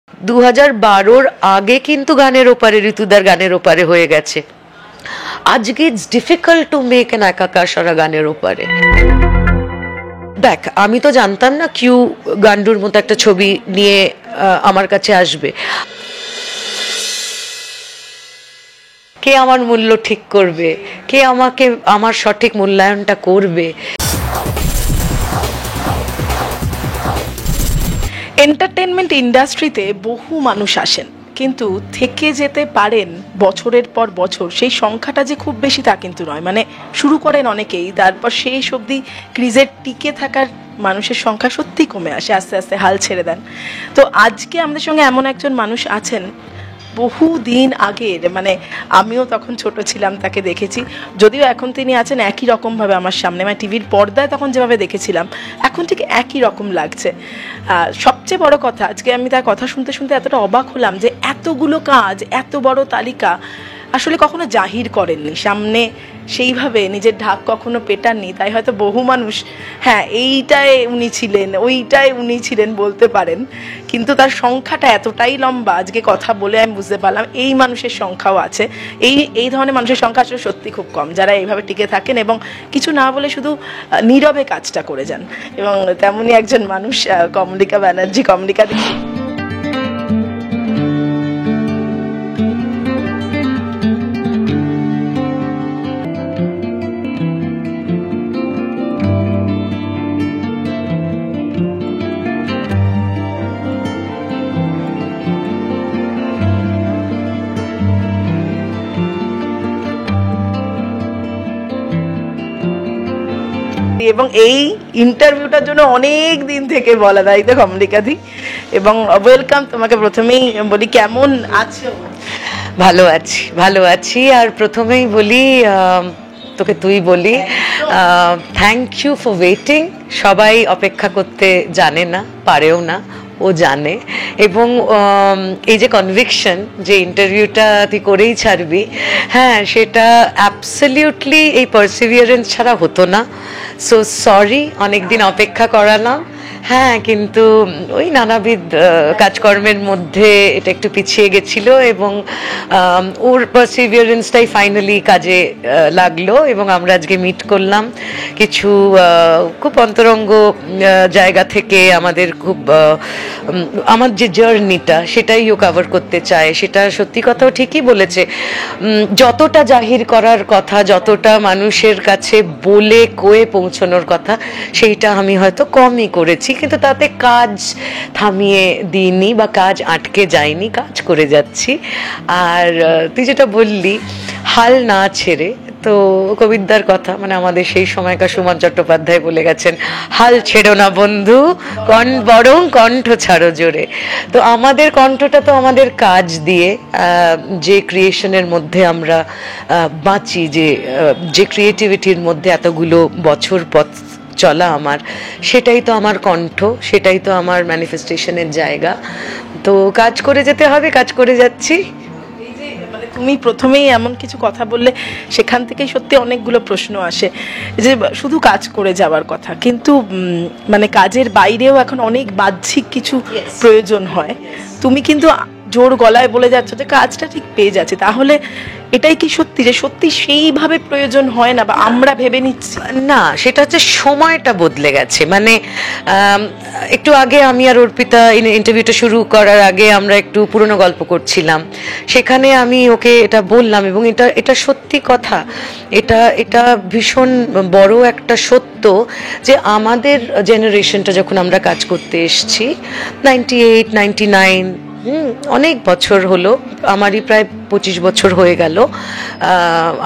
2012-র আগে কিন্তু গানের ওপারে, ঋতুদার গানের ওপারে হয়ে গেছে। আজকে it's difficult to make N একাকার সারা গানের ওপারে। দেখ, আমি তো জানতাম না কিউ গান্ডুর মতো একটা ছবি নিয়ে আমার কাছে আসবে। কে আমার মূল্য ঠিক করবে, কে আমাকে আমার সঠিক মূল্যায়নটা করবে। এন্টারটেনমেন্ট ইন্ডাস্ট্রিতে বহু মানুষ আসেন, কিন্তু থেকে যেতে পারেন বছরের পর বছর সেই সংখ্যাটা যে খুব বেশি তা কিন্তু নয়। মানে শুরু করেন অনেকেই, তারপর শেষ অবধি ক্রিজের টিকে থাকার মানুষের সংখ্যা সত্যি কমে আসে, আস্তে আস্তে হাল ছেড়ে দেন। তো আজকে আমাদের সঙ্গে এমন একজন মানুষ আছেন বহু দিন আগের, মানে আমিও তখন ছোট ছিলাম তাকে দেখেছি, যদিও এখন তিনি আছেন একই রকমভাবে আমার সামনে, মানে টিভির পর্দায় তখন যেভাবে দেখেছিলাম এখন ঠিক একই রকম লাগছে। সবচেয়ে বড় কথা, আজকে আমি তার কথা শুনতে শুনতে এতটা অবাক হলাম যে এতগুলো কাজ, এত বড় তালিকা আসলে কখনো জাহির করেননি সামনে, সেইভাবে নিজের ঢাক কখনো পেটাননি। তাই হয়তো বহু মানুষ হ্যাঁ এইটায় উনি ছিলেন, ওইটায় উনি ছিলেন বলতে পারেন, কিন্তু তার সংখ্যাটা এতটাই লম্বা, আজকে কথা বলে আমি বুঝতে পারলাম এই মানুষের সংখ্যাও আছে। এই ধরনের মানুষের সংখ্যা আসলে সত্যি খুব কম, যারা এইভাবে টিকে থাকেন এবং কিছু না বলে শুধু নীরবে কাজটা করে যান। এবং তেমনই একজন মানুষ কমলিকা ব্যানার্জি। কমলিকা, এবং এই ইন্টারভিউটার জন্য অনেক দিন থেকে বলা, তাই তো কমলিকাদি? এবং ওয়েলকাম তোমাকে। প্রথমেই বলি কেমন আছো? ভালো আছি, ভালো আছি। আর প্রথমেই বলি, তোকে তুই বলি, থ্যাংক ইউ ফর ওয়েটিং। সবাই অপেক্ষা করতে জানে না, পারেও না, ও জানে। এবং এই যে কনভিকশন যে ইন্টারভিউটা তুই করেই ছাড়বি, হ্যাঁ, সেটা অ্যাবসলিউটলি এই পারসিভিয়ারেন্স ছাড়া হতো না। সো সরি, অনেকদিন অপেক্ষা করালাম। হ্যাঁ, কিন্তু ওই নানাবিধ কাজকর্মের মধ্যে এটা একটু পিছিয়ে গেছিল এবং ওর পারসিভিয়ারেন্সটাই ফাইনালি কাজে লাগলো এবং আমরা আজকে মিট করলাম। কিছু খুব অন্তরঙ্গ জায়গা থেকে আমাদের খুব আমার যে জার্নিটা সেটাই ও কভার করতে চায়। সেটা সত্যি কথাও ঠিকই বলেছে, যতটা জাহির করার কথা, যতটা মানুষের কাছে বলে কয়ে পৌঁছানোর কথা, সেইটা আমি হয়তো কমই করেছি, কিন্তু তাতে কাজ থামিয়ে দিইনি বা কাজ আটকে যায়নি, কাজ করে যাচ্ছি। আর তুই যেটা বললি হাল না ছেড়ে, তো কবিতার কথা, মানে আমাদের সেই সময়কার সুমন চট্টোপাধ্যায় বলে গেছেন, হাল ছেড়ো না বন্ধু, বরং কণ্ঠ ছাড়ো জোরে। তো আমাদের কণ্ঠটা তো আমাদের কাজ দিয়ে, যে ক্রিয়েশনের মধ্যে আমরা বাঁচি, যে ক্রিয়েটিভিটির মধ্যে এতগুলো বছর পথ চলা আমার, সেটাই তো আমার কণ্ঠ, সেটাই তো আমার ম্যানিফেস্টেশনের জায়গা। তো কাজ করে যেতে হবে, কাজ করে যাচ্ছি। তুমি প্রথমেই এমন কিছু কথা বললে, সেখান থেকেই সত্যি অনেকগুলো প্রশ্ন আসে যে শুধু কাজ করে যাওয়ার কথা, কিন্তু মানে কাজের বাইরেও এখন অনেক বাহ্যিক কিছু প্রয়োজন হয়। তুমি কিন্তু জোর গলায় বলে যাচ্ছ যে কাজটা ঠিক পেয়ে যাচ্ছে, তাহলে এটাই কি সত্যি যে সত্যি সেইভাবে প্রয়োজন হয় না, বা আমরা ভেবে নিচ্ছি? না, সেটা হচ্ছে সময়টা বদলে গেছে। মানে একটু আগে আমি আর অর্পিতা ইন্টারভিউটা শুরু করার আগে আমরা একটু পুরনো গল্প করছিলাম, সেখানে আমি ওকে এটা বললাম এবং এটা সত্যি কথা, এটা ভীষণ বড় একটা সত্য যে আমাদের জেনারেশনটা যখন আমরা কাজ করতে এসছি, 98, 99, অনেক বছর হলো, আমারই প্রায় 25 বছর হয়ে গেল।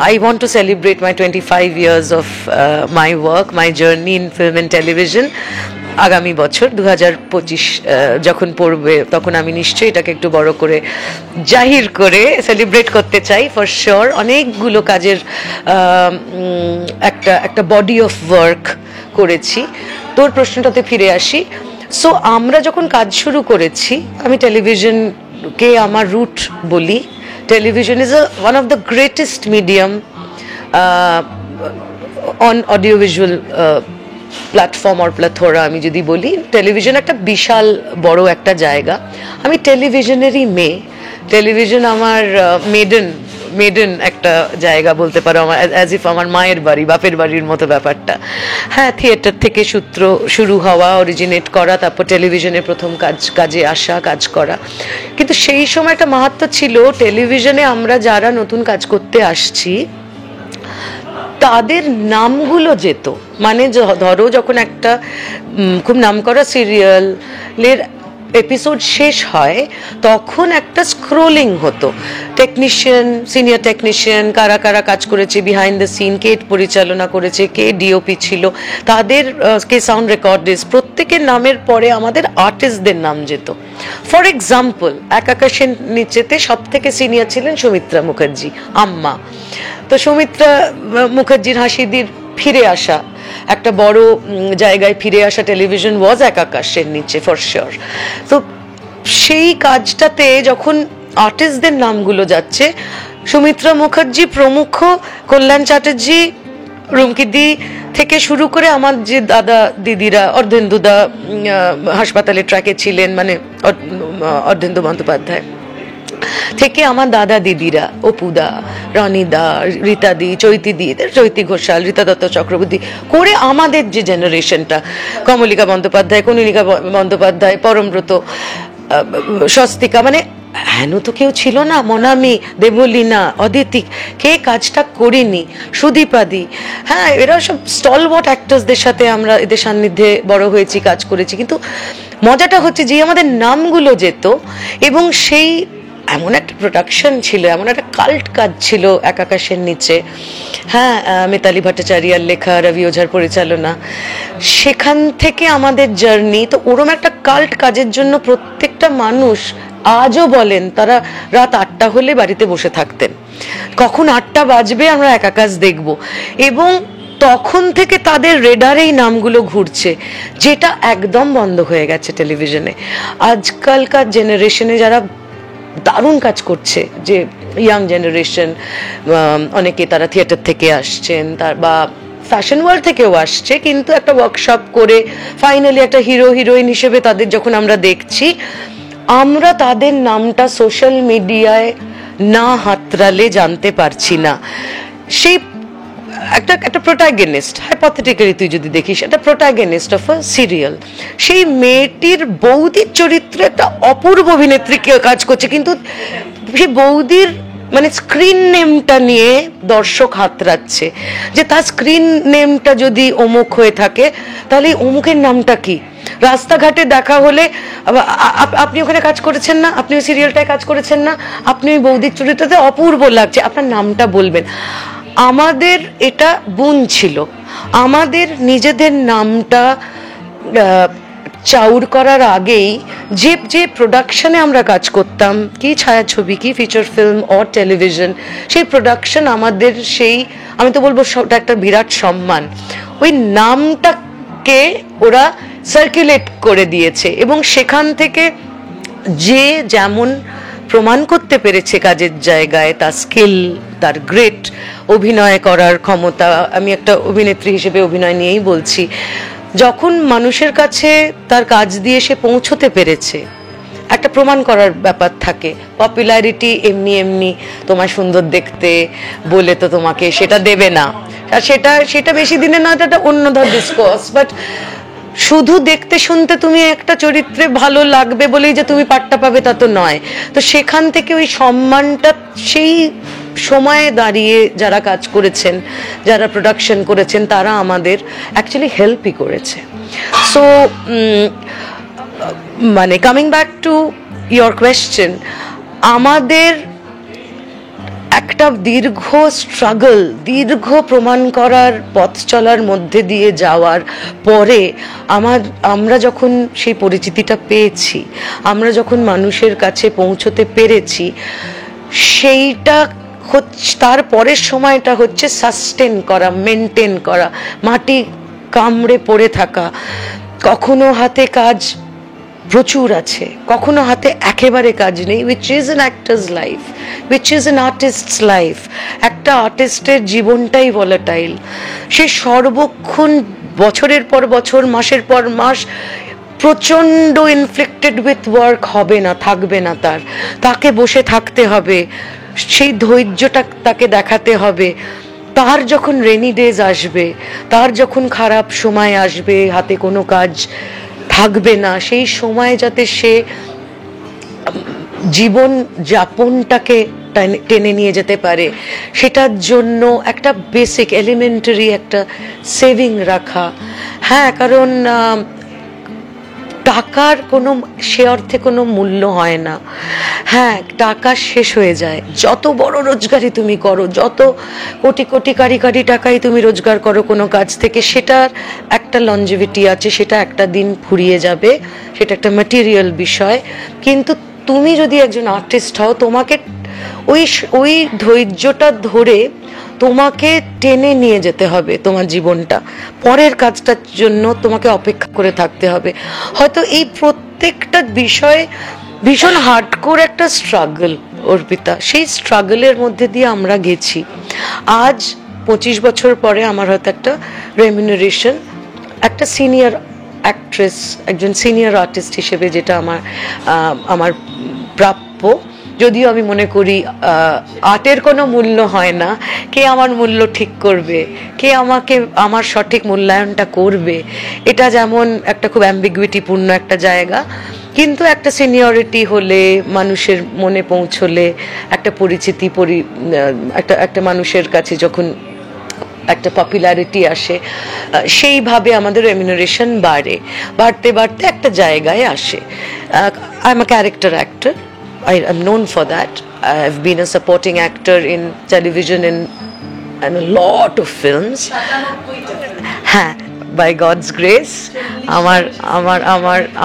I want to celebrate my 25 years of my work, my journey in film and television. আগামী বছর 2025 যখন পড়বে, তখন আমি নিশ্চয়ই এটাকে একটু বড় করে জাহির করে সেলিব্রেট করতে চাই, ফর শিওর। অনেকগুলো কাজের একটা বডি অফ ওয়ার্ক করেছি। তোর প্রশ্নটাতে ফিরে আসি। সো আমরা যখন কাজ শুরু করেছি, আমি টেলিভিশনকে আমার রুট বলি। Television is one of the greatest medium on audio visual platform or plethora আমি যদি বলি, টেলিভিশন একটা বিশাল বড় একটা জায়গা। আমি টেলিভিশনেরই মেয়ে, টেলিভিশন আমার মেডেন একটা জায়গা বলতে পারো, আমার অ্যাজ ইফ আমার মায়ের বাড়ি, বাপের বাড়ির মতো ব্যাপারটা। হ্যাঁ, থিয়েটার থেকে শুরু হওয়া, অরিজিনেট করা, তারপর টেলিভিশনে প্রথম কাজে আসা, কাজ করা। কিন্তু সেই সময় একটা মাহাত্ম্য ছিল, টেলিভিশনে আমরা যারা নতুন কাজ করতে আসছি তাদের নামগুলো যেত। মানে ধরো যখন একটা খুব নামকরা সিরিয়ালের এপিসোড শেষ হয়, তখন একটা স্ক্রোলিং হতো, টেকনিশিয়ান, সিনিয়র টেকনিশিয়ান, কারা কারা কাজ করেছে বিহাইন্ড দ্য সিন, কে পরিচালনা করেছে, কে ডিওপি ছিল, তাদের কে সাউন্ড রেকর্ডিস্ট, প্রত্যেকের নামের পরে আমাদের আর্টিস্টদের নাম যেত। ফর এক্সাম্পল, এক আকাশের নিচেতে সব থেকে সিনিয়র ছিলেন সৌমিত্রা মুখার্জি, আম্মা। তো সৌমিত্রা মুখার্জির হাসিদির ফিরে আসা, একটা বড় জায়গায় ফিরে আসা টেলিভিশন ওয়াজ এক আকাশের নিচে ফর শিওর। তো সেই কাজটাতে যখন আর্টিস্টদের নামগুলো যাচ্ছে, সৌমিত্রা মুখার্জি প্রমুখ, কল্যাণ চ্যাটার্জি, রুমকিদি থেকে শুরু করে আমার যে দাদা দিদিরা, অর্ধেন্দুদা হাসপাতালের ট্র্যাকে ছিলেন, মানে অর্ধেন্দু বন্দ্যোপাধ্যায় থেকে আমার দাদা দিদিরা, অপুদা, রনিদা, রীতাদি, চৈতিদি, চৈতি ঘোষাল, রীতা দত্ত চক্রবর্তী করে আমাদের যে জেনারেশনটা, কমলিকা বন্দ্যোপাধ্যায়, কনিনিকা বন্দ্যোপাধ্যায়, পরমব্রত, স্বস্তিকা, মানে হেন তো কেউ ছিল না, মনামি, দেবলীনা, অদিতি, কে কাজটা করিনি, সুদীপাদি। হ্যাঁ, এরা সব স্টলওয়ার্ট অ্যাক্টরসদের সাথে আমরা এদের সান্নিধ্যে বড় হয়েছি, কাজ করেছি। কিন্তু মজাটা হচ্ছে যে আমাদের নামগুলো যেত, এবং সেই এমন একটা প্রোডাকশন ছিল, এমন একটা কাল্ট কাজ ছিল এক আকাশের নিচে। হ্যাঁ, মিতালি ভট্টাচার্যার লেখা, রবি ওঝার পরিচালনা, সেখান থেকে আমাদের জার্নি। তো ওরম একটা কাল্ট কাজের জন্য প্রত্যেকটা মানুষ আজও বলেন তারা রাত 8টা হলে বাড়িতে বসে থাকতেন, কখন 8টা বাজবে আমরা এক আকাশ দেখব। এবং তখন থেকে তাদের রেডারেই নামগুলো ঘুরছে, যেটা একদম বন্ধ হয়ে গেছে টেলিভিশনে। আজকালকার জেনারেশনে যারা দারুণ কাজ করছে, যে ইয়াং জেনারেশন, অনেকে তারা থিয়েটার থেকে আসছেন, বা ফ্যাশন ওয়ার্ল্ড থেকেও আসছে, কিন্তু একটা ওয়ার্কশপ করে ফাইনালি একটা হিরো হিরোইন হিসেবে তাদের যখন আমরা দেখছি, আমরা তাদের নামটা সোশ্যাল মিডিয়ায় না হাতড়ালে জানতে পারছি না। সেই একটা প্রোটাগনিস্ট, হাইপোথেটিক্যালি তুই যদি দেখিস, একটা প্রোটাগনিস্ট অফ আ সিরিয়াল, সেই মেয়েটির বৌদির চরিত্রে একটা অপূর্ব অভিনেত্রী কাজ করছে, কিন্তু সেই বৌদির মানে স্ক্রিন নেমটা নিয়ে দর্শক হাতড়াচ্ছে, যে তার স্ক্রিন নেমটা যদি অমুক হয়ে থাকে, তাহলে অমুকের নামটা কি। রাস্তাঘাটে দেখা হলে, আপনি ওখানে কাজ করেছেন না, আপনি ওই সিরিয়ালটায় কাজ করেছেন না, আপনি ওই বৌদির চরিত্রতে অপূর্ব লাগছে, আপনার নামটা বলবেন। আমাদের এটা গুণ ছিল, আমাদের নিজেদের নামটা চাউর করার আগেই যে যে প্রোডাকশনে আমরা কাজ করতাম, কি ছায়াছবি, কি ফিচার ফিল্ম অর টেলিভিশন, সেই প্রোডাকশন আমাদের সেই, আমি তো বলবো ওটা একটা বিরাট সম্মান। ওই নামটাকে ওরা সার্কুলেট করে দিয়েছে, এবং সেখান থেকে যে যেমন প্রমাণ করতে পেরেছে কাজের জায়গায়, তার স্কিল, তার গ্রেট অভিনয় করার ক্ষমতা। আমি একটা অভিনেত্রী হিসেবে অভিনয় নিয়েই বলছি, যখন মানুষের কাছে তার কাজ দিয়ে সে পৌঁছতে পেরেছে, একটা প্রমাণ করার ব্যাপার থাকে। পপুলারিটি এমনি এমনি তোমার সুন্দর দেখতে বলে তো তোমাকে সেটা দেবে না, আর সেটা বেশি দিনের নয়, এটা অন্য ধর ডিসকোর্স। বাট শুধু দেখতে শুনতে তুমি একটা চরিত্রে ভালো লাগবে বলেই যে তুমি পাট্টা পাবে তা তো নয়। তো সেখান থেকে ওই সম্মানটা সেই সময়ে দাঁড়িয়ে যারা কাজ করেছেন, যারা প্রোডাকশন করেছেন, তারা আমাদের অ্যাকচুয়ালি হেল্পই করেছে। সো মানে coming back to your question, আমাদের একটা দীর্ঘ স্ট্রাগল, দীর্ঘ প্রমাণ করার পথ চলার মধ্যে দিয়ে যাওয়ার পরে আমরা যখন সেই পরিচিতিটা পেয়েছি, আমরা যখন মানুষের কাছে পৌঁছতে পেরেছি, সেইটা হচ্ছে তার পরের সময়টা হচ্ছে সাস্টেন করা, মেনটেন করা, মাটি কামড়ে পড়ে থাকা। কখনো হাতে কাজ প্রচুর আছে, কখনো হাতে একেবারে কাজ নেই, which is an actors life, which is an artists life. একটা আর্টিস্টের জীবনটাই ভলাটাইল, সে সর্বক্ষণ বছরের পর বছর, মাসের পর মাস প্রচণ্ড ইনফ্লিক্টেড উইথ ওয়ার্ক হবে না, থাকবে না, তাকে বসে থাকতে হবে, সেই ধৈর্যটা তাকে দেখাতে হবে। তার যখন রেনি ডেজ আসবে, তার যখন খারাপ সময় আসবে, হাতে কোনো কাজ থাকবে না, সেই সময় যাতে সে জীবন যাপনটাকে টেনে নিয়ে যেতে পারে, সেটার জন্য একটা বেসিক এলিমেন্টারি একটা সেভিং রাখা। হ্যাঁ, কারণ টাকার কোনো সে অর্থে কোনো মূল্য হয় না। হ্যাঁ, টাকা শেষ হয়ে যায়, যত বড় রোজগারই তুমি করো, যত কোটি কোটি কারি কারি টাকাই তুমি রোজগার করো কোনো কাজ থেকে, সেটার একটা লঞ্জিভিটি আছে, সেটা একটা দিন ফুরিয়ে যাবে, সেটা একটা ম্যাটেরিয়াল বিষয়। কিন্তু তুমি যদি একজন আর্টিস্ট হও, তোমাকে ওই ধৈর্যটা ধরে তোমাকে টেনে নিয়ে যেতে হবে তোমার জীবনটা, পরের কাজটার জন্য তোমাকে অপেক্ষা করে থাকতে হবে। হয়তো এই প্রত্যেকটা বিষয় ভীষণ হার্ডকোর একটা স্ট্রাগল অর্পিতা, সেই স্ট্রাগলের মধ্যে দিয়ে আমরা গেছি। আজ 25 বছর পরে আমার হয়তো একটা রেমিউনারেশন, একটা সিনিয়র অ্যাক্ট্রেস, একজন সিনিয়র আর্টিস্ট হিসেবে যেটা আমার প্রাপ্য। যদিও আমি মনে করি আর্টের কোনো মূল্য হয় না, কে আমার মূল্য ঠিক করবে, কে আমাকে আমার সঠিক মূল্যায়নটা করবে, এটা যেমন একটা খুব অ্যাম্বিগুইটিপূর্ণ একটা জায়গা। কিন্তু একটা সিনিয়রিটি হলে, মানুষের মনে পৌঁছলে, একটা পরিচিতি একটা মানুষের কাছে যখন একটা পপুলারিটি আসে, সেইভাবে আমাদের রেমিউনারেশন বাড়তে বাড়তে একটা জায়গায় আসে। I am a character actor, I'm known for that. I've been a supporting actor in television and a lot of films. হ্যাঁ, by God's grace,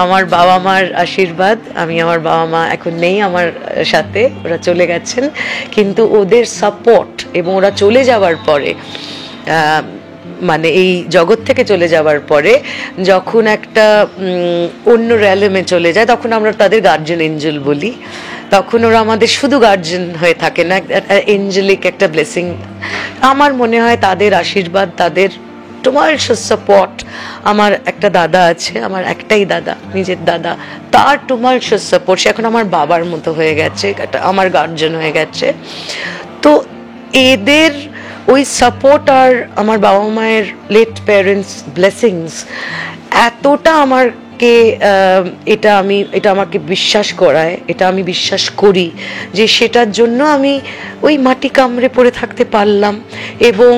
আমার বাবা মার আশীর্বাদ। আমার বাবা মা এখন নেই আমার সাথে, ওরা চলে গেছেন, কিন্তু ওদের সাপোর্ট এবং ওরা চলে যাওয়ার পরে, মানে এই জগৎ থেকে চলে যাওয়ার পরে যখন একটা অন্য র্যালেমে চলে যায়, তখন আমরা তাদের গার্জিয়ান এঞ্জেল বলি। তখন ওরা আমাদের শুধু গার্জিয়ান হয়ে থাকে না, এঞ্জেলিক একটা ব্লেসিং। আমার মনে হয় তাদের আশীর্বাদ, তাদের টুমালশাস সাপোর্ট। আমার একটা দাদা আছে, আমার একটাই দাদা, নিজের দাদা, তার টুমালশাস সাপোর্ট, সে এখন আমার বাবার মতো হয়ে গেছে, আমার গার্জিয়ান হয়ে গেছে। তো এদের ওই সাপোর্ট আর আমার বাবা মায়ের লেট প্যারেন্টস ব্লেসিংস এতটা এটা আমাকে বিশ্বাস করায়, এটা আমি বিশ্বাস করি যে সেটার জন্য আমি ওই মাটি কামড়ে পড়ে থাকতে পারলাম এবং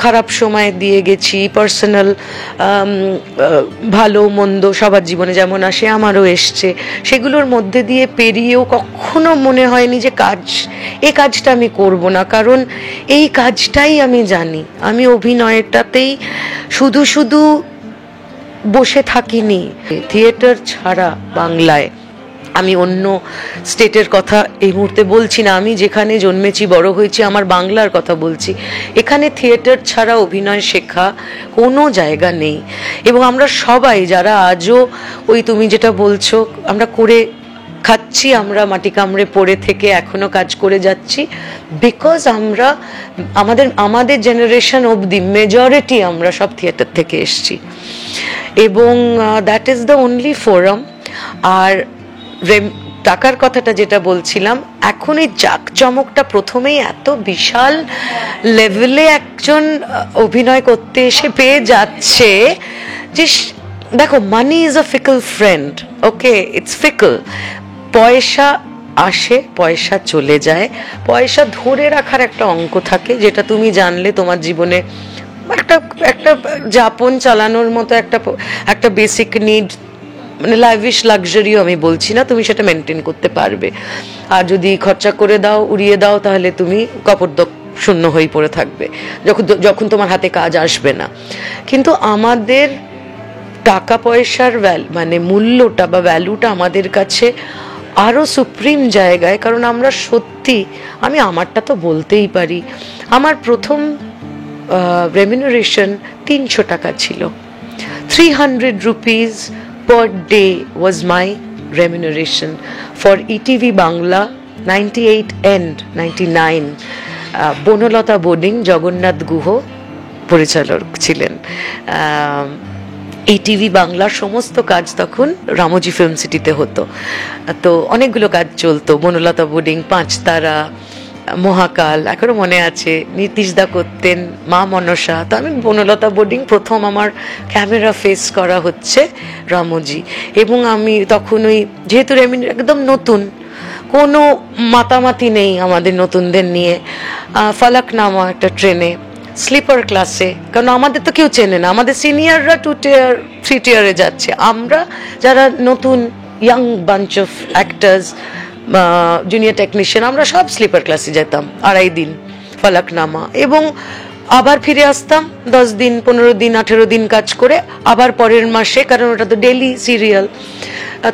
খারাপ সময় দিয়ে গেছি। পার্সোনাল ভালো মন্দ সবার জীবনে যেমন আসে, আমারও এসছে। সেগুলোর মধ্যে দিয়ে পেরিয়েও কখনো মনে হয়নি যে এই কাজটা আমি করব না, কারণ এই কাজটাই আমি জানি। আমি অভিনয়টাতেই শুধু বসে থাকিনি। থিয়েটার ছাড়া বাংলায়, আমি অন্য স্টেটের কথা এই মুহূর্তে বলছি না, আমি যেখানে জন্মেছি বড় হয়েছি আমার বাংলার কথা বলছি, এখানে থিয়েটার ছাড়া অভিনয় শেখা কোনো জায়গা নেই। এবং আমরা সবাই যারা আজও ওই তুমি যেটা বলছো আমরা করে খাচ্ছি, আমরা মাটি কামড়ে পড়ে থেকে এখনো কাজ করে যাচ্ছি, বিকজ আমাদের জেনারেশন অবধি মেজরিটি আমরা সব থিয়েটার থেকে এসছি এবং that is the only forum. আর টাকার কথাটা যেটা বলছিলাম, এখন এই জাঁকজমকটা প্রথমেই এত বিশাল লেভেলে একজন অভিনয় করতে এসে পেয়ে যাচ্ছে যে দেখো, money is a fickle friend, okay, it's fickle. পয়সা আসে, পয়সা চলে যায়, পয়সা ধরে রাখার একটা অঙ্ক থাকে, যেটা তুমি জানলে তোমার জীবনে একটা যাপন চালানোর মতো একটা বেসিক নিড, মানে লাইভিশ লাক্সারিও আমি বলছি না, তুমি সেটা মেনটেন করতে পারবে। আর যদি খরচা করে দাও, উড়িয়ে দাও, তাহলে তুমি কপর্দক শূন্য হয়ে পড়ে থাকবে যখন তোমার হাতে কাজ আসবে না। কিন্তু আমাদের টাকা পয়সার মানে মূল্যটা বা ভ্যালুটা আমাদের কাছে আরও সুপ্রিম জায়গায়, কারণ আমরা সত্যি, আমি আমারটা তো বলতেই পারি, আমার প্রথম রেমিউনারেশন 300 টাকা ছিল। 300 rupees per day was my remuneration for ETV Bangla 98 and 99. Banalata boarding, Jagannath Guha পরিচালক ছিলেন। এই টিভি বাংলার সমস্ত কাজ তখন রামোজি ফিল্ম সিটিতে হতো। তো অনেকগুলো কাজ চলতো, বনলতা বোর্ডিং, পাঁচতারা, মহাকাল, এখনো মনে আছে, নীতিশদা করতেন, মা মনসা। তো আমি বনলতা বোর্ডিং প্রথম আমার ক্যামেরা ফেস করা হচ্ছে রামোজি, এবং আমি তখন ওই যেহেতু একদম নতুন, কোনো মাতামাতি নেই আমাদের নতুনদের নিয়ে, ফলকনামা একটা ট্রেনে স্লিপার ক্লাসে, কারণ আমাদের তো কেউ চেনে না, আমাদের সিনিয়ররা 2 টিয়ার 3 টিয়ারে যাচ্ছে, আমরা যারা নতুন young bunch of actors, junior technician, আমরা সব স্লিপার ক্লাসে যেতাম 2.5 দিন ফলকনামা, এবং আবার ফিরে আসতাম 10 দিন 15 দিন 18 দিন কাজ করে আবার পরের মাসে, কারণ ওটা তো ডেলি সিরিয়াল।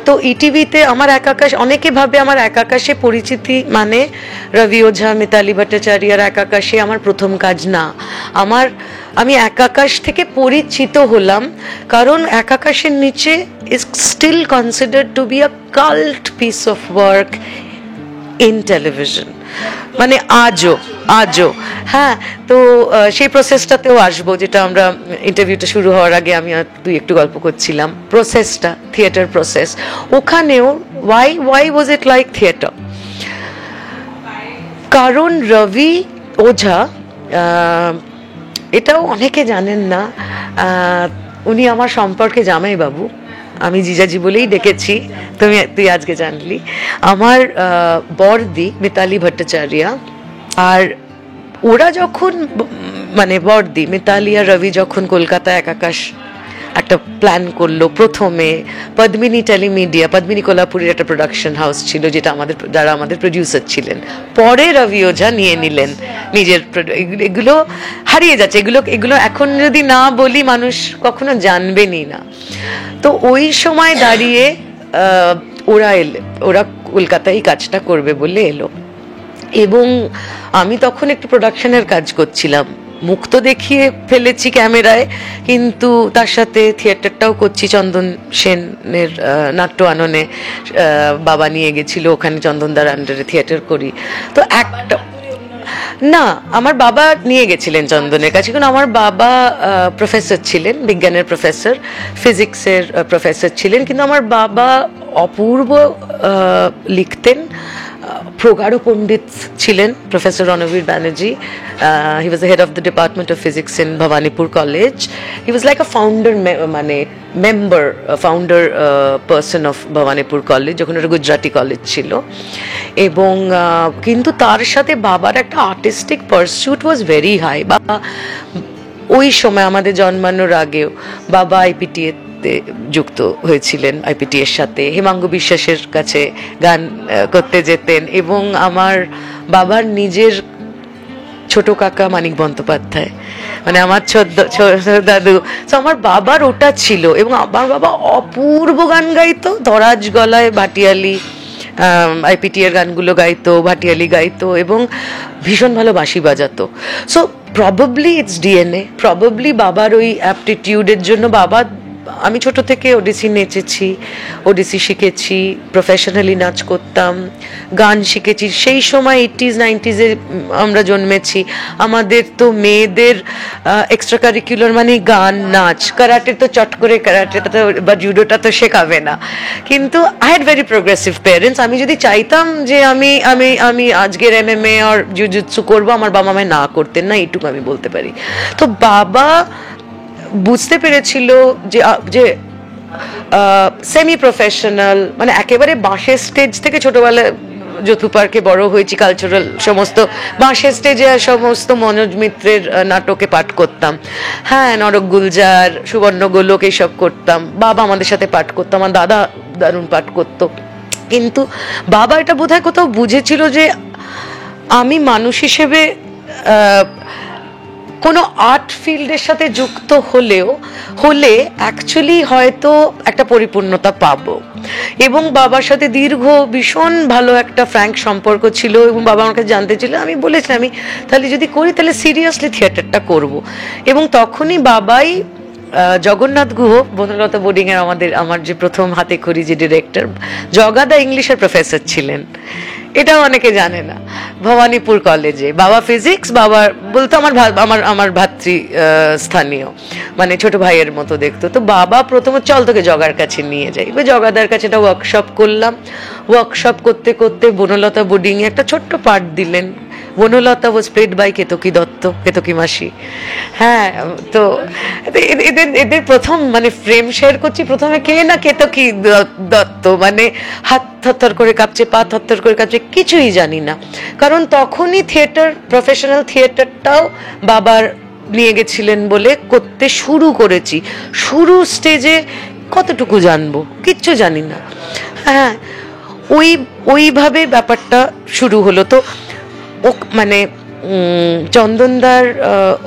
তো ইটিভিতে আমার এক আকাশ, অনেকে ভাবে আমার এক আকাশে পরিচিতি মানে রবি ওঝা, মিতালি ভট্টাচার্যর এক আকাশে আমার প্রথম কাজ না। আমি এক আকাশ থেকে পরিচিত হলাম কারণ এক আকাশের নিচে is still considered to be a cult piece of work in television, মানে আজও। হ্যাঁ, তো সেই প্রসেসটাতেও আসবো, যেটা আমরা ইন্টারভিউটা শুরু হওয়ার আগে আমি আর তুই একটু গল্প করছিলাম, প্রসেসটা, থিয়েটার প্রসেস। ওখানেও why was it like theatre? কারণ রবি ওঝা, এটাও অনেকে জানেন না, উনি আমার সম্পর্কে জামাইবাবু, আমি জিজাজি বলেই ডেকেছি, তুই আজকে জানলি। আমার বড়দি মিতালি ভট্টাচার্য, আর ওরা যখন, মানে বড়দি মিতালি আর রবি যখন কলকাতা এক আকাশ একটা প্ল্যান করলো, প্রথমে পদ্মিনী টেলিমিডিয়া, পদ্মিনী কোলাপুরের একটা প্রোডাকশন হাউস ছিল, যেটা যারা আমাদের প্রডিউসার ছিলেন, পরে রবি ওঝা নিয়ে নিলেন নিজের। এগুলো হারিয়ে যাচ্ছে, এগুলো এখন যদি না বলি মানুষ কখনো জানবেনই না। তো ওই সময় দাঁড়িয়ে ওরা কলকাতায় কাজটা করবে বলে এলো, এবং আমি তখন একটু প্রোডাকশনের কাজ করছিলাম, মুখ তো দেখিয়ে ফেলেছি ক্যামেরায়, কিন্তু তার সাথে থিয়েটারটাও করছি। চন্দন সেনের নাট্য আননে বাবা নিয়ে গেছিল, ওখানে চন্দনদার আন্ডারে থিয়েটার করি। তো একটা না, আমার বাবা নিয়ে গেছিলেন চন্দনের কাছে, কারণ আমার বাবা প্রফেসর ছিলেন, বিজ্ঞানের প্রফেসর, ফিজিক্সের প্রফেসর ছিলেন, কিন্তু আমার বাবা অপূর্ব লিখতেন, প্রগাঢ় পণ্ডিত ছিলেন, professor Ranbir Banerjee. He was the head of the department of physics in Bhowanipore college. He was like a founder, মানে member, founder person of Bhowanipore college, যখন ওটা গুজরাটি কলেজ ছিল। এবং কিন্তু তার সাথে বাবার একটা artistic pursuit was very high. বাবা ওই সময় আমাদের জন্মানোর আগেও বাবা আইপিটিএ যুক্ত হয়েছিলেন, আইপিটি এর সাথে হেমাঙ্গ বিশ্বাসের কাছে গান করতে যেতেন, এবং আমার বাবার নিজের ছোট কাকা মানিক বন্দ্যোপাধ্যায়, মানে আমার দাদু, তো আমার বাবার ওটা ছিল। এবং আমার বাবা অপূর্ব গান গাইতো, দরাজ গলায় ভাটিয়ালি, আইপিটি এর গানগুলো গাইতো, ভাটিয়ালি গাইতো, এবং ভীষণ ভালো বাঁশি বাজাতো। So probably it's DNA, probably বাবার ওই অ্যাপটিটিউডের জন্য বাবা, আমি ছোট থেকে ওডিসি নেচেছি, ওডিসি শিখেছি, প্রফেশনালি নাচ করতাম, গান শিখেছি। সেই সময় 80s 90s আমরা জন্মেছি, আমাদের তো মেয়েদের এক্সট্রা কারিকুলার মানে গান, নাচ, কারাটে তো চট করে কারাটেটা তো বা জুডোটা তো শেখাবে না। কিন্তু I had very progressive parents. আমি যদি চাইতাম যে আমি আমি আমি আজকের MMA আর জুজুৎসু করবো, আমার বাবা আমায় না করতেন না, এইটুকু আমি বলতে পারি। তো বাবা বুঝতে পেরেছিল যে সেমি প্রফেশনাল, মানে একেবারে বাঁশের স্টেজ থেকে, ছোটবেলায় যতু পার্কে বড় হয়েছি, কালচারাল সমস্ত বাঁশের স্টেজে সমস্ত মনোজ মিত্রের নাটকে পাঠ করতাম। হ্যাঁ, নরক গুলজার, সুবর্ণ গোলক এইসব করতাম, বাবা আমাদের সাথে পাঠ করতাম, আমার দাদা দারুণ পাঠ করতো। কিন্তু বাবা এটা বোধহয় কোথাও বুঝেছিল যে আমি মানুষ হিসেবে কোনো আর্ট ফিল্ডের সাথে যুক্ত হলে অ্যাকচুয়ালি হয়তো একটা পরিপূর্ণতা পাবো। এবং বাবার সাথে দীর্ঘ ভীষণ ভালো একটা ফ্র্যাঙ্ক সম্পর্ক ছিল, এবং বাবা আমাকে জানতে ছিল। আমি বলেছিলাম আমি তাহলে যদি করি তাহলে সিরিয়াসলি থিয়েটারটা করব। এবং তখনই বাবাই জগন্নাথ গুহ, বনলতা বোর্ডিংয়ের আমার যে প্রথম হাতে খড়ি যে ডিরেক্টর, জগাদা ইংলিশের প্রফেসর ছিলেন, এটাও অনেকে জানে না, ভবানীপুর কলেজে। বাবা ফিজিক্স, বাবা বলতো আমার ভ্রাতৃ স্থানীয়, মানে ছোট ভাইয়ের মতো দেখতো। তো বাবা প্রথমে চল তোকে জগার কাছে নিয়ে যাই, এবার জগাদার কাছে একটা ওয়ার্কশপ করলাম। ওয়ার্কশপ করতে করতে বনলতা বোর্ডিংয়ে একটা ছোট্ট পার্ট দিলেন। বনলতা ওয়াজ প্লেড বাই কেতকী দত্ত, কেতকী মাসি। হ্যাঁ, তো এদের প্রথম মানে ফ্রেম শেয়ার করছি, প্রথমে কে না কেতকী দত্ত, মানে হাত থরথর করে কাঁপছে, পা থরথর করে কাঁপছে, কিছুই জানি না। কারণ তখনই থিয়েটার, প্রফেশনাল থিয়েটারটাও বাবার নিয়ে গেছিলেন বলে করতে শুরু করেছি। শুরু স্টেজে কতটুকু জানবো, কিচ্ছু জানি না। হ্যাঁ, ওইভাবে ব্যাপারটা শুরু হলো। তো মানে চন্দনদার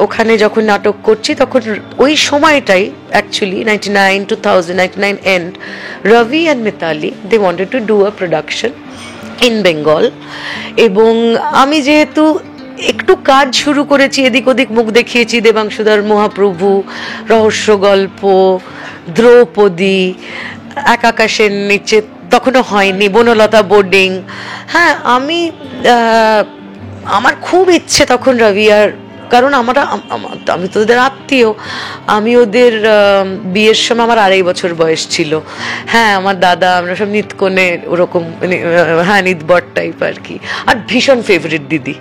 ওখানে যখন নাটক করছি তখন ওই সময়টাই actually 99 end, Rabi and Mitali they wanted to do a production in Bengal. এবং আমি যেহেতু একটু কাজ শুরু করেছি, এদিক ওদিক মুখ দেখিয়েছি, দেবাংশুদার মহাপ্রভু, রহস্য গল্প, দ্রৌপদী, এক আকাশের নিচে তখনও হয়নি, বনলতা বোর্ডিং। হ্যাঁ, আমার খুব ইচ্ছে তখন রবি আর, কারণ আমি তো ওদের আত্মীয়, আমি ওদের বিয়ের সময় আমার 2.5 বছর বয়স ছিল। হ্যাঁ, আমার দাদা, আমরা সব নিতকনে ওরকম, হ্যাঁ নিতবট টাইপ আর কি। আর ভীষণ ফেভারিট দিদি,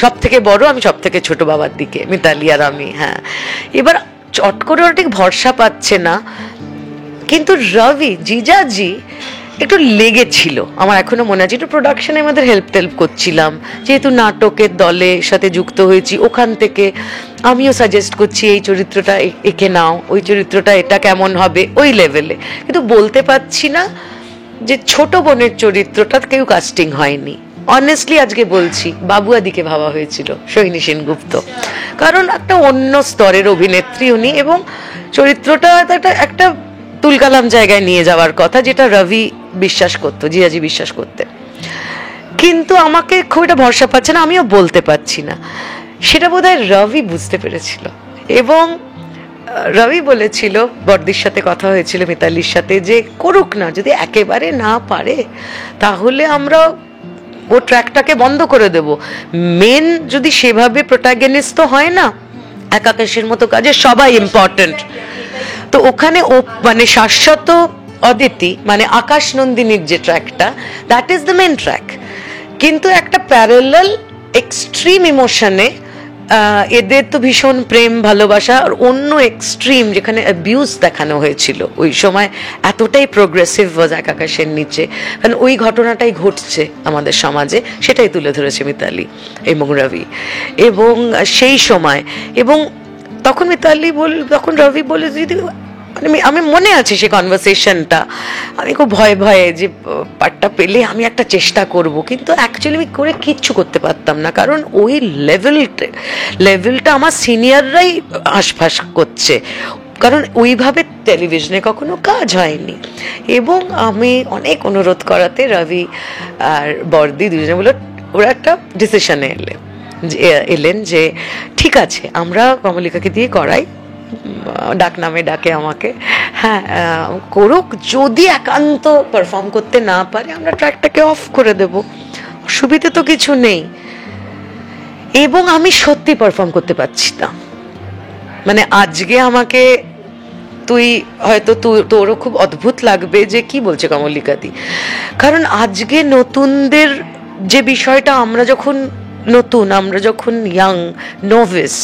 সব থেকে বড়, আমি সব থেকে ছোট বাবার দিকে, মিতালি আর আমি। হ্যাঁ, এবার চট করে ওরা ঠিক ভরসা পাচ্ছে না, কিন্তু রবি জিজাজি একটু লেগেছিল, আমার এখনো মনে আছে। একটু প্রোডাকশনে আমাদের হেল্প করছিলাম, যেহেতু নাটকের দলের সাথে যুক্ত হয়েছি, ওখান থেকে আমিও সাজেস্ট করছি এই চরিত্রটা একে নাও, ওই চরিত্রটা এটা কেমন হবে, ওই লেভেলে। কিন্তু বলতে পারছি না যে ছোট বোনের চরিত্রটা কেউ কাস্টিং হয়নি। অনেস্টলি আজকে বলছি, বাবুয়াদিকে ভাবা হয়েছিল, সৈনী সেনগুপ্ত, কারণ একটা অন্য স্তরের অভিনেত্রী উনি, এবং চরিত্রটা একটা তুলকালাম জায়গায় নিয়ে যাওয়ার কথা, যেটা রবি বিশ্বাস করতো, জিয়াজি বিশ্বাস করতে। কিন্তু আমাকে খুব একটা ভরসা পাচ্ছে না, আমিও বলতে পারছি না। সেটা বোধহয় রবি বুঝতে পেরেছিল, এবং রবি বলেছিল, বর্দির সাথে কথা হয়েছিল, মিতালির সাথে, যে করুক না, যদি একেবারে না পারে তাহলে আমরা ও ট্র্যাকটাকে বন্ধ করে দেব। মেন যদি সেভাবে প্রোটাগনিস্ট তো হয় না, এক আকাশের মতো কাজে সবাই ইম্পর্টেন্ট। তো ওখানে ও মানে শাশ্বত অদিতি, মানে আকাশ নন্দিনীর যে ট্র্যাকটা, that is the main track. কিন্তু একটা প্যারালাল এক্সট্রিম ইমোশনে, এদের তো ভীষণ প্রেম ভালোবাসা, আর অন্য এক্সট্রিম যেখানে অ্যাবিউজ দেখানো হয়েছিল ওই সময়, এতটাই প্রোগ্রেসিভ ওয়াজ এক আকাশের নিচে, কারণ ওই ঘটনাটাই ঘটছে আমাদের সমাজে, সেটাই তুলে ধরেছে মিতালি এবং রবি। এবং সেই সময়, এবং তখন তখন রবি বলে, যদি মানে আমি মনে আছে সেই কনভারসেশনটা, আমি খুব ভয়ে যে পার্টটা পেলে আমি একটা চেষ্টা করব, কিন্তু অ্যাকচুয়ালি আমি করে কিচ্ছু করতে পারতাম না, কারণ ওই লেভেলটা আমার সিনিয়ররাই আশপাশ করছে, কারণ ওইভাবে টেলিভিশনে কখনো কাজ হয়নি। এবং আমি অনেক অনুরোধ করাতে রবি আর বর্দি দুজনে বলে ওরা একটা ডিসিশনে এলেন যে ঠিক আছে, আমরা কমলিকাকে দিয়ে করাই, ডাক নামে ডাকে আমাকে, হ্যাঁ করুক, যদি একান্ত পারফর্ম করতে না পারে আমরা ট্র্যাকটাকে অফ করে দেব, অসুবিধে তো কিছু নেই। এবং আমি সত্যি পারফর্ম করতে পারছি না, মানে আজকে আমাকে তোরও খুব অদ্ভুত লাগবে যে কি বলছে কমলিকাদি, কারণ আজকে নতুনদের যে বিষয়টা, আমরা যখন ইয়াং নোভিস,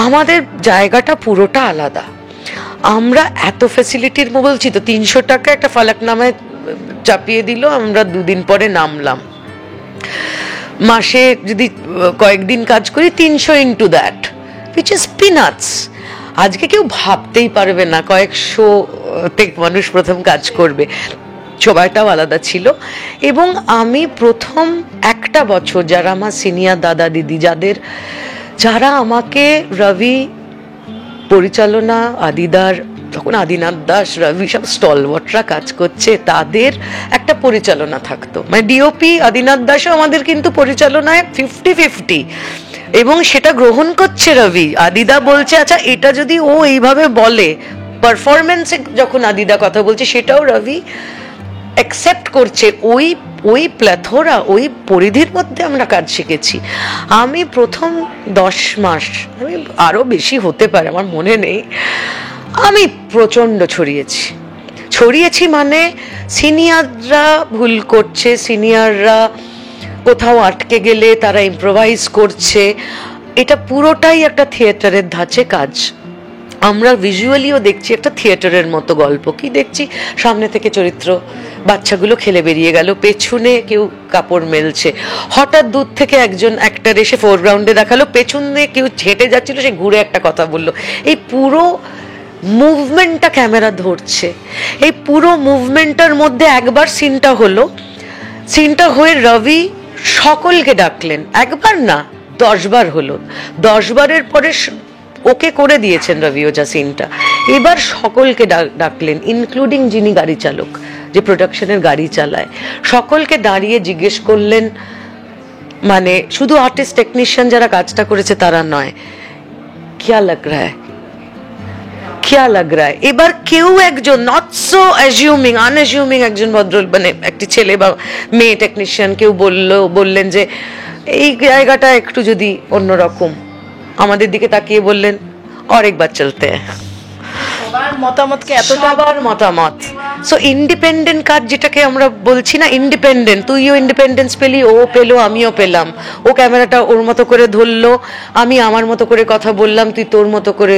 আমাদের জায়গাটা পুরোটা আলাদা। আমরা এত ফ্যাসিলিটির, বলছি তো 300 টাকা একটা ফালাকনামায় চাপিয়ে দিল, আমরা 2 দিন পরে নামলাম। মাসে যদি কয়েকদিন কাজ করি 300 into that, which is peanuts. আজকে কেউ ভাবতেই পারবে না কয়েকশো মানুষ প্রথম কাজ করবে, সময়টাও আলাদা ছিল। এবং আমি প্রথম একটা বছর, যারা আমার সিনিয়র দাদা দিদি, যারা আমাকে রবি পরিচালনা, আদিদার, তখন আদিনাথ দাস, রবি, সব স্টলওয়ার্টরা কাজ করছে, তাদের একটা পরিচালনা থাকতো, মানে ডিওপি আদিনাথ দাসও আমাদের কিন্তু পরিচালনায় 50-50, এবং সেটা গ্রহণ করছে রবি। আদিদা বলছে আচ্ছা এটা যদি ও এইভাবে বলে, পারফরমেন্সে যখন আদিদা কথা বলছে সেটাও রবি অ্যাকসেপ্ট করছে, ওই ওই প্ল্যাথোরা, ওই পরিধির মধ্যে আমরা কাজ শিখেছি। আমি প্রথম 10 মাস, আমি আরও বেশি হতে পারে, আমার মনে নেই, আমি প্রচণ্ড ছড়িয়েছি মানে সিনিয়ররা ভুল করছে, সিনিয়ররা কোথাও আটকে গেলে তারা ইম্প্রোভাইজ করছে, এটা পুরোটাই একটা থিয়েটারের ধাঁচে কাজ। আমরা ভিজুয়ালিও দেখছি একটা থিয়েটারের মতো গল্প। কি দেখছি, সামনে থেকে চরিত্র, বাচ্চাগুলো খেলে বেরিয়ে গেল, পেছনে কেউ কাপড় মেলছে, হঠাৎ দূর থেকে একজন অ্যাক্টর এসে ফোরগ্রাউন্ডে দেখালো, পেছনে কেউ হেঁটে যাচ্ছিল, সে ঘুরে একটা কথা বললো। এই পুরো মুভমেন্টটা ক্যামেরা ধরছে। এই পুরো মুভমেন্টটার মধ্যে একবার সিনটা হয়ে রবি সকলকে ডাকলেন, একবার না 10 বার হলো, 10 বারের পরে ওকে করে দিয়েছেন রবি ওঝা সিনটা। এবার সকলকে ডাকলেন, ইনক্লুডিং যিনি গাড়ি চালক, যে প্রোডাকশনের গাড়ি চালায়, সকলকে দাঁড়িয়ে জিজ্ঞেস করলেন, মানে শুধু আর্টিস্ট টেকনিশিয়ান যারা কাজটা করেছে তারা নয়, क्या लग रहा है। এবার কেউ একজন নট সো আনঅ্যাজিউমিং একজন ভদ্র, মানে একটি ছেলে বা মেয়ে টেকনিশিয়ান কেউ বললেন যে এই জায়গাটা একটু যদি অন্যরকম, আমাদের দিকে তাকিয়ে বললেন আর একবার চলতে। সবার মতামত। সো ইন্ডিপেন্ডেন্ট কাজ, যেটাকে আমরা বলছি না ইন্ডিপেন্ডেন্ট, তুইও ইন্ডিপেন্ডেন্স পেলি, ও পেলো, আমিও পেলাম। ও ক্যামেরাটা ওর মতো করে ধরলো, আমি আমার মতো করে কথা বললাম, তুই তোর মতো করে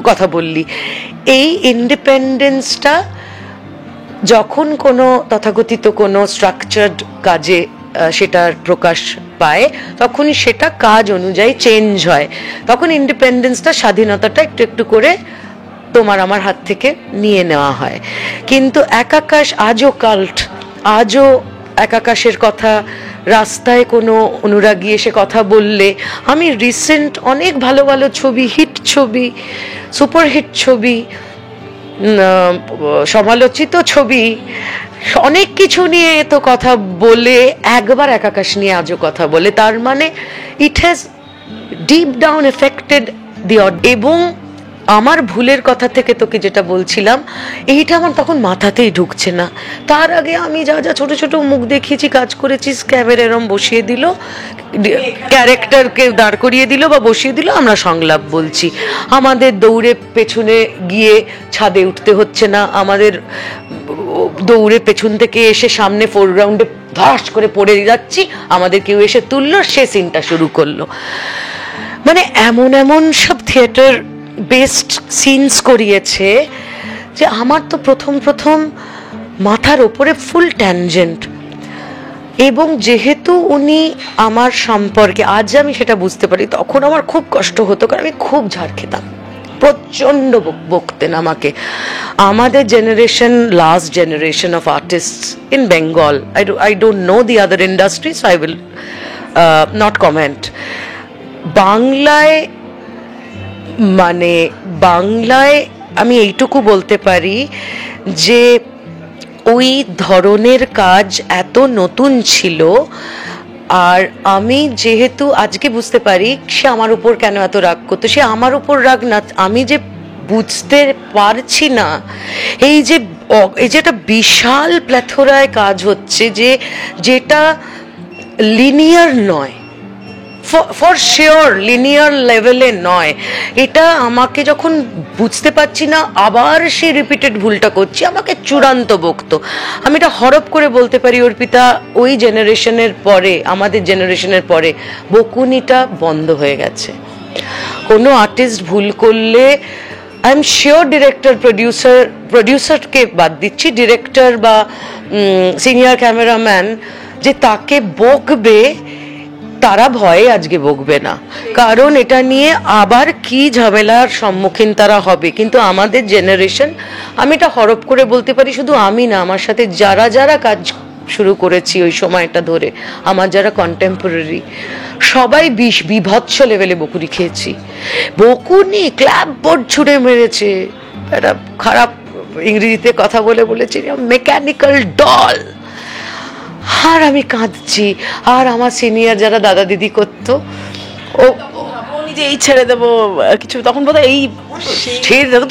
কথা বললি। এই ইন্ডিপেন্ডেন্সটা যখন কোনো তথাকথিত কোনো স্ট্রাকচার্ড কাজে সেটার প্রকাশ পায়, তখনই সেটা কাজ অনুযায়ী চেঞ্জ হয়। তখন ইন্ডিপেন্ডেন্সটা, স্বাধীনতাটা একটু একটু করে তোমার আমার হাত থেকে নিয়ে নেওয়া হয়। কিন্তু একাকাশ আজও কাল্ট, আজও একাকাশের কথা রাস্তায় কোনো অনুরাগী এসে কথা বললে, আমি রিসেন্ট অনেক ভালো ভালো ছবি, হিট ছবি, সুপারহিট ছবি, সমালোচিত ছবি, অনেক কিছু নিয়ে তো কথা বলে, একবার একাকাশ নিয়ে আজও কথা বলে, তার মানে it has deep down affected the. এবং আমার ভুলের কথা থেকে তোকে যেটা বলছিলাম, এইটা আমার তখন মাথাতেই ঢুকছে না। তার আগে আমি যা যা ছোট ছোট মুখ দেখিয়েছি, কাজ করেছিস, ক্যামেরা এরম বসিয়ে দিল, ক্যারেক্টারকে দাঁড় করিয়ে দিল বা বসিয়ে দিল, আমরা সংলাপ বলছি। আমাদের দৌড়ে পেছনে গিয়ে ছাদে উঠতে হচ্ছে না, আমাদের দৌড়ে পেছন থেকে এসে সামনে ফোরগ্রাউন্ডে ধাস করে পড়ে যাচ্ছি, আমাদের কেউ এসে তুললো, সে সিনটা শুরু করলো। মানে এমন সব থিয়েটার বেস্ট সিনস করিয়েছে যে আমার তো প্রথম মাথার ওপরে ফুল ট্যানজেন্ট। এবং যেহেতু উনি আমার সম্পর্কে, আজ আমি সেটা বুঝতে পারি, তখন আমার খুব কষ্ট হতো, কারণ আমি খুব ঝাড় খেতাম, প্রচণ্ড বকতেন আমাকে। আমাদের generation, last generation of artists in Bengal, I don't know the other industry, so I will not comment. বাংলায় আমি এইটুকু বলতে পারি যে ওই ধরনের কাজ এত নতুন ছিল। আর আমি যেহেতু আজকে বুঝতে পারি সে আমার উপর কেন এত রাগ করতো, সে আমার উপর রাগ না, আমি যে বুঝতে পারছি না এই যে একটা বিশাল প্ল্যাথোরায় কাজ হচ্ছে, যেটা লিনিয়ার নয়, ফর শিওর লিনিয়ার লেভেলে নয়। এটা আমাকে যখন বুঝতে পারছি না, আবার সে রিপিটেড ভুলটা করছি, আমাকে চূড়ান্ত বকতো। আমি এটা হরপ করে বলতে পারি, অর্পিতা, ওই জেনারেশনের পরে, আমাদের জেনারেশনের পরে বকুনিটা বন্ধ হয়ে গেছে। কোনো আর্টিস্ট ভুল করলে আই এম শিওর ডিরেক্টর, প্রডিউসারকে বাদ দিচ্ছি, ডিরেক্টর বা সিনিয়র ক্যামেরাম্যান যে তাকে বকবে, তারা ভয়ে আজকে বকবে না, কারণ এটা নিয়ে আবার কি ঝামেলার সম্মুখীন তারা হবে। কিন্তু আমাদের জেনারেশন, আমি এটা হরপ করে বলতে পারি, শুধু আমি না, আমার সাথে যারা কাজ শুরু করেছি ওই সময়টা ধরে, আমার যারা কন্টেম্পোরারি, সবাই বিভৎস লেভেলে বকুনি খেয়েছি। বকুনি ক্ল্যাপ বোর্ড ছুঁড়ে মেরেছে, একটা খারাপ ইংরেজিতে কথা বলেছি মেকানিক্যাল ডল। আর আমি কাঁদছি। আর আমার সিনিয়র যারা দাদা দিদি করতো, ও যে এই ছেড়ে দেবো কিছু, তখন বোধহয় এই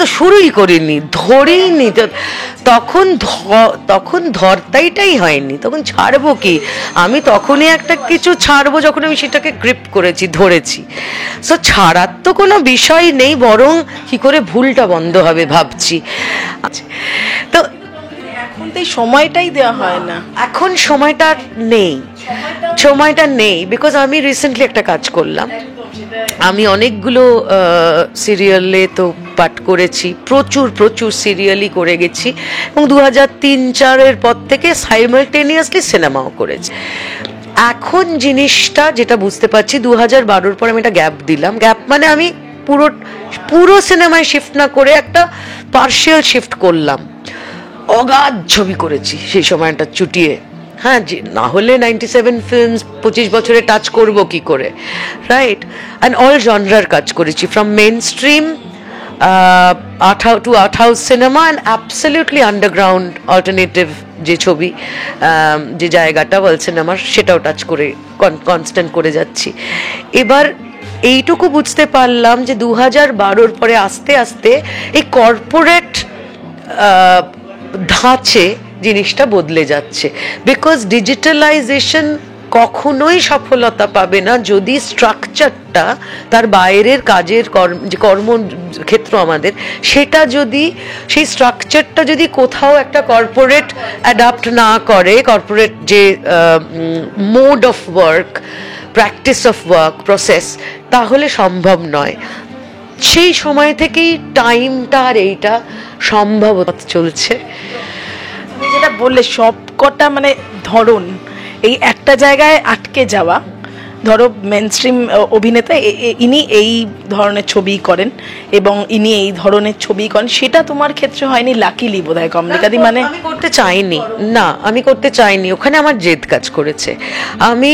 তো শুরুই করিনি, ধরিনি তখন ধরতাইটাই হয়নি, তখন ছাড়বো কি, আমি তখনই একটা কিছু ছাড়বো যখন আমি সেটাকে গ্রিপ করেছি, ধরেছি। সো ছাড়ার তো কোনো বিষয় নেই, বরং কি করে ভুলটা বন্ধ হবে ভাবছি। তো এখন তো এই সময়টাই দেওয়া হয় না, এখন সময়টা নেই বিকজ আমি রিসেন্টলি একটা কাজ করলাম, আমি অনেকগুলো সিরিয়ালে তো পাঠ করেছি, প্রচুর সিরিয়ালই করে গেছি, এবং 2003-04 পর থেকে সাইমালটেনিয়াসলি সিনেমাও করেছি। এখন জিনিসটা যেটা বুঝতে পারছি, 2012 পর আমি একটা গ্যাপ দিলাম। গ্যাপ মানে আমি পুরো সিনেমায় শিফট না করে একটা পার্শিয়াল শিফট করলাম। অগাধ ছবি করেছি সেই সময়টা চুটিয়ে, হ্যাঁ, যে না হলে 97 ফিল্মস 25 বছরে টাচ করব কি করে, রাইট? অ্যান্ড অল জনরার কাজ করেছি, from mainstream to art house cinema and absolutely underground alternative যে ছবি, যে জায়গাটা ওয়ার্ল্ড সিনেমার, সেটাও টাচ করে কনস্ট্যান্ট করে যাচ্ছি। এবার এইটুকু বুঝতে পারলাম যে 2012 পরে আস্তে আস্তে এই কর্পোরেট ধাঁচে জিনিসটা বদলে যাচ্ছে, বিকজ ডিজিটালাইজেশন কখনোই সফলতা পাবে না যদি স্ট্রাকচারটা, তার বাইরের কাজের যে কর্মক্ষেত্র আমাদের, সেটা যদি, সেই স্ট্রাকচারটা যদি কোথাও একটা কর্পোরেট অ্যাডাপ্ট না করে, কর্পোরেট যে mode of work, practice of work, process, তাহলে সম্ভব নয়। সেই সময় থেকেই টাইমটা আর এইটা সম্ভবত চলছে। তুমি যেটা বললে সবকটা মানে ধরন, এই একটা জায়গায় আটকে যাওয়া, ধরো মেনস্ট্রিম অভিনেতা ইনি এই ধরনের ছবি করেন এবং ইনি এই ধরনের ছবি করেন, সেটা তোমার ক্ষেত্রে হয়নি লাকিলি বোধহয় কমলিকাদি। মানে আমি করতে চাইনি, ওখানে আমার জেদ কাজ করেছে। আমি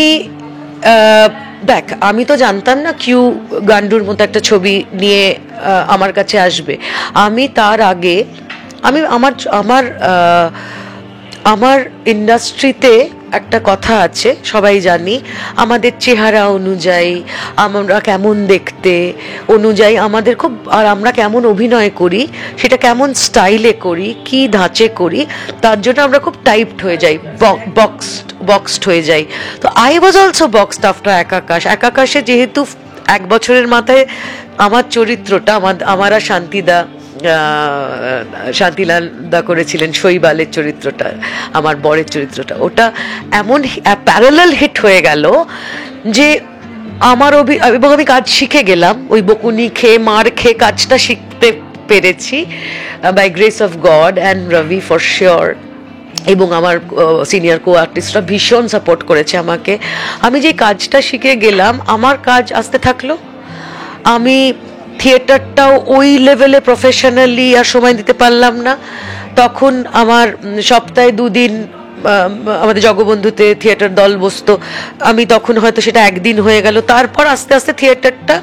দেখ, আমি তো জানতাম না কিউ গান্ডুর মতো একটা ছবি নিয়ে আমার কাছে আসবে। আমি তার আগে আমার ইন্ডাস্ট্রিতে একটা কথা আছে, সবাই জানি, আমাদের চেহারা অনুযায়ী, আমরা কেমন দেখতে অনুযায়ী আমাদের খুব, আর আমরা কেমন অভিনয় করি, সেটা কেমন স্টাইলে করি, কি ধাঁচে করি, তার জন্য আমরা খুব টাইপড হয়ে যাই, বক্সড হয়ে যাই। তো I was also boxed after একাকাশে, যেহেতু 1 বছরের মাথায় আমার চরিত্রটা, আমার আর শান্তিলাল দা করেছিলেন শৈবালের চরিত্রটা, আমার বরের চরিত্রটা, ওটা এমন প্যারালাল হিট হয়ে গেল যে এবং আমি কাজ শিখে গেলাম, ওই বকুনি খেয়ে মার খেয়ে কাজটা শিখতে পেরেছি, by grace of God and Rabi for sure, এবং আমার সিনিয়র কো আর্টিস্টরা ভীষণ সাপোর্ট করেছে আমাকে। আমি যে কাজটা শিখে গেলাম, আমার কাজ আসতে থাকলো, আমি থিয়েটারটাও ওই লেভেলে প্রফেশনালি আর সময় দিতে পারলাম না। তখন আমার সপ্তাহে 2 দিন আমাদের জগবন্ধুতে থিয়েটার দল বসতো, আমি তখন হয়তো সেটা 1 দিন হয়ে গেল। তারপর আস্তে আস্তে থিয়েটারটা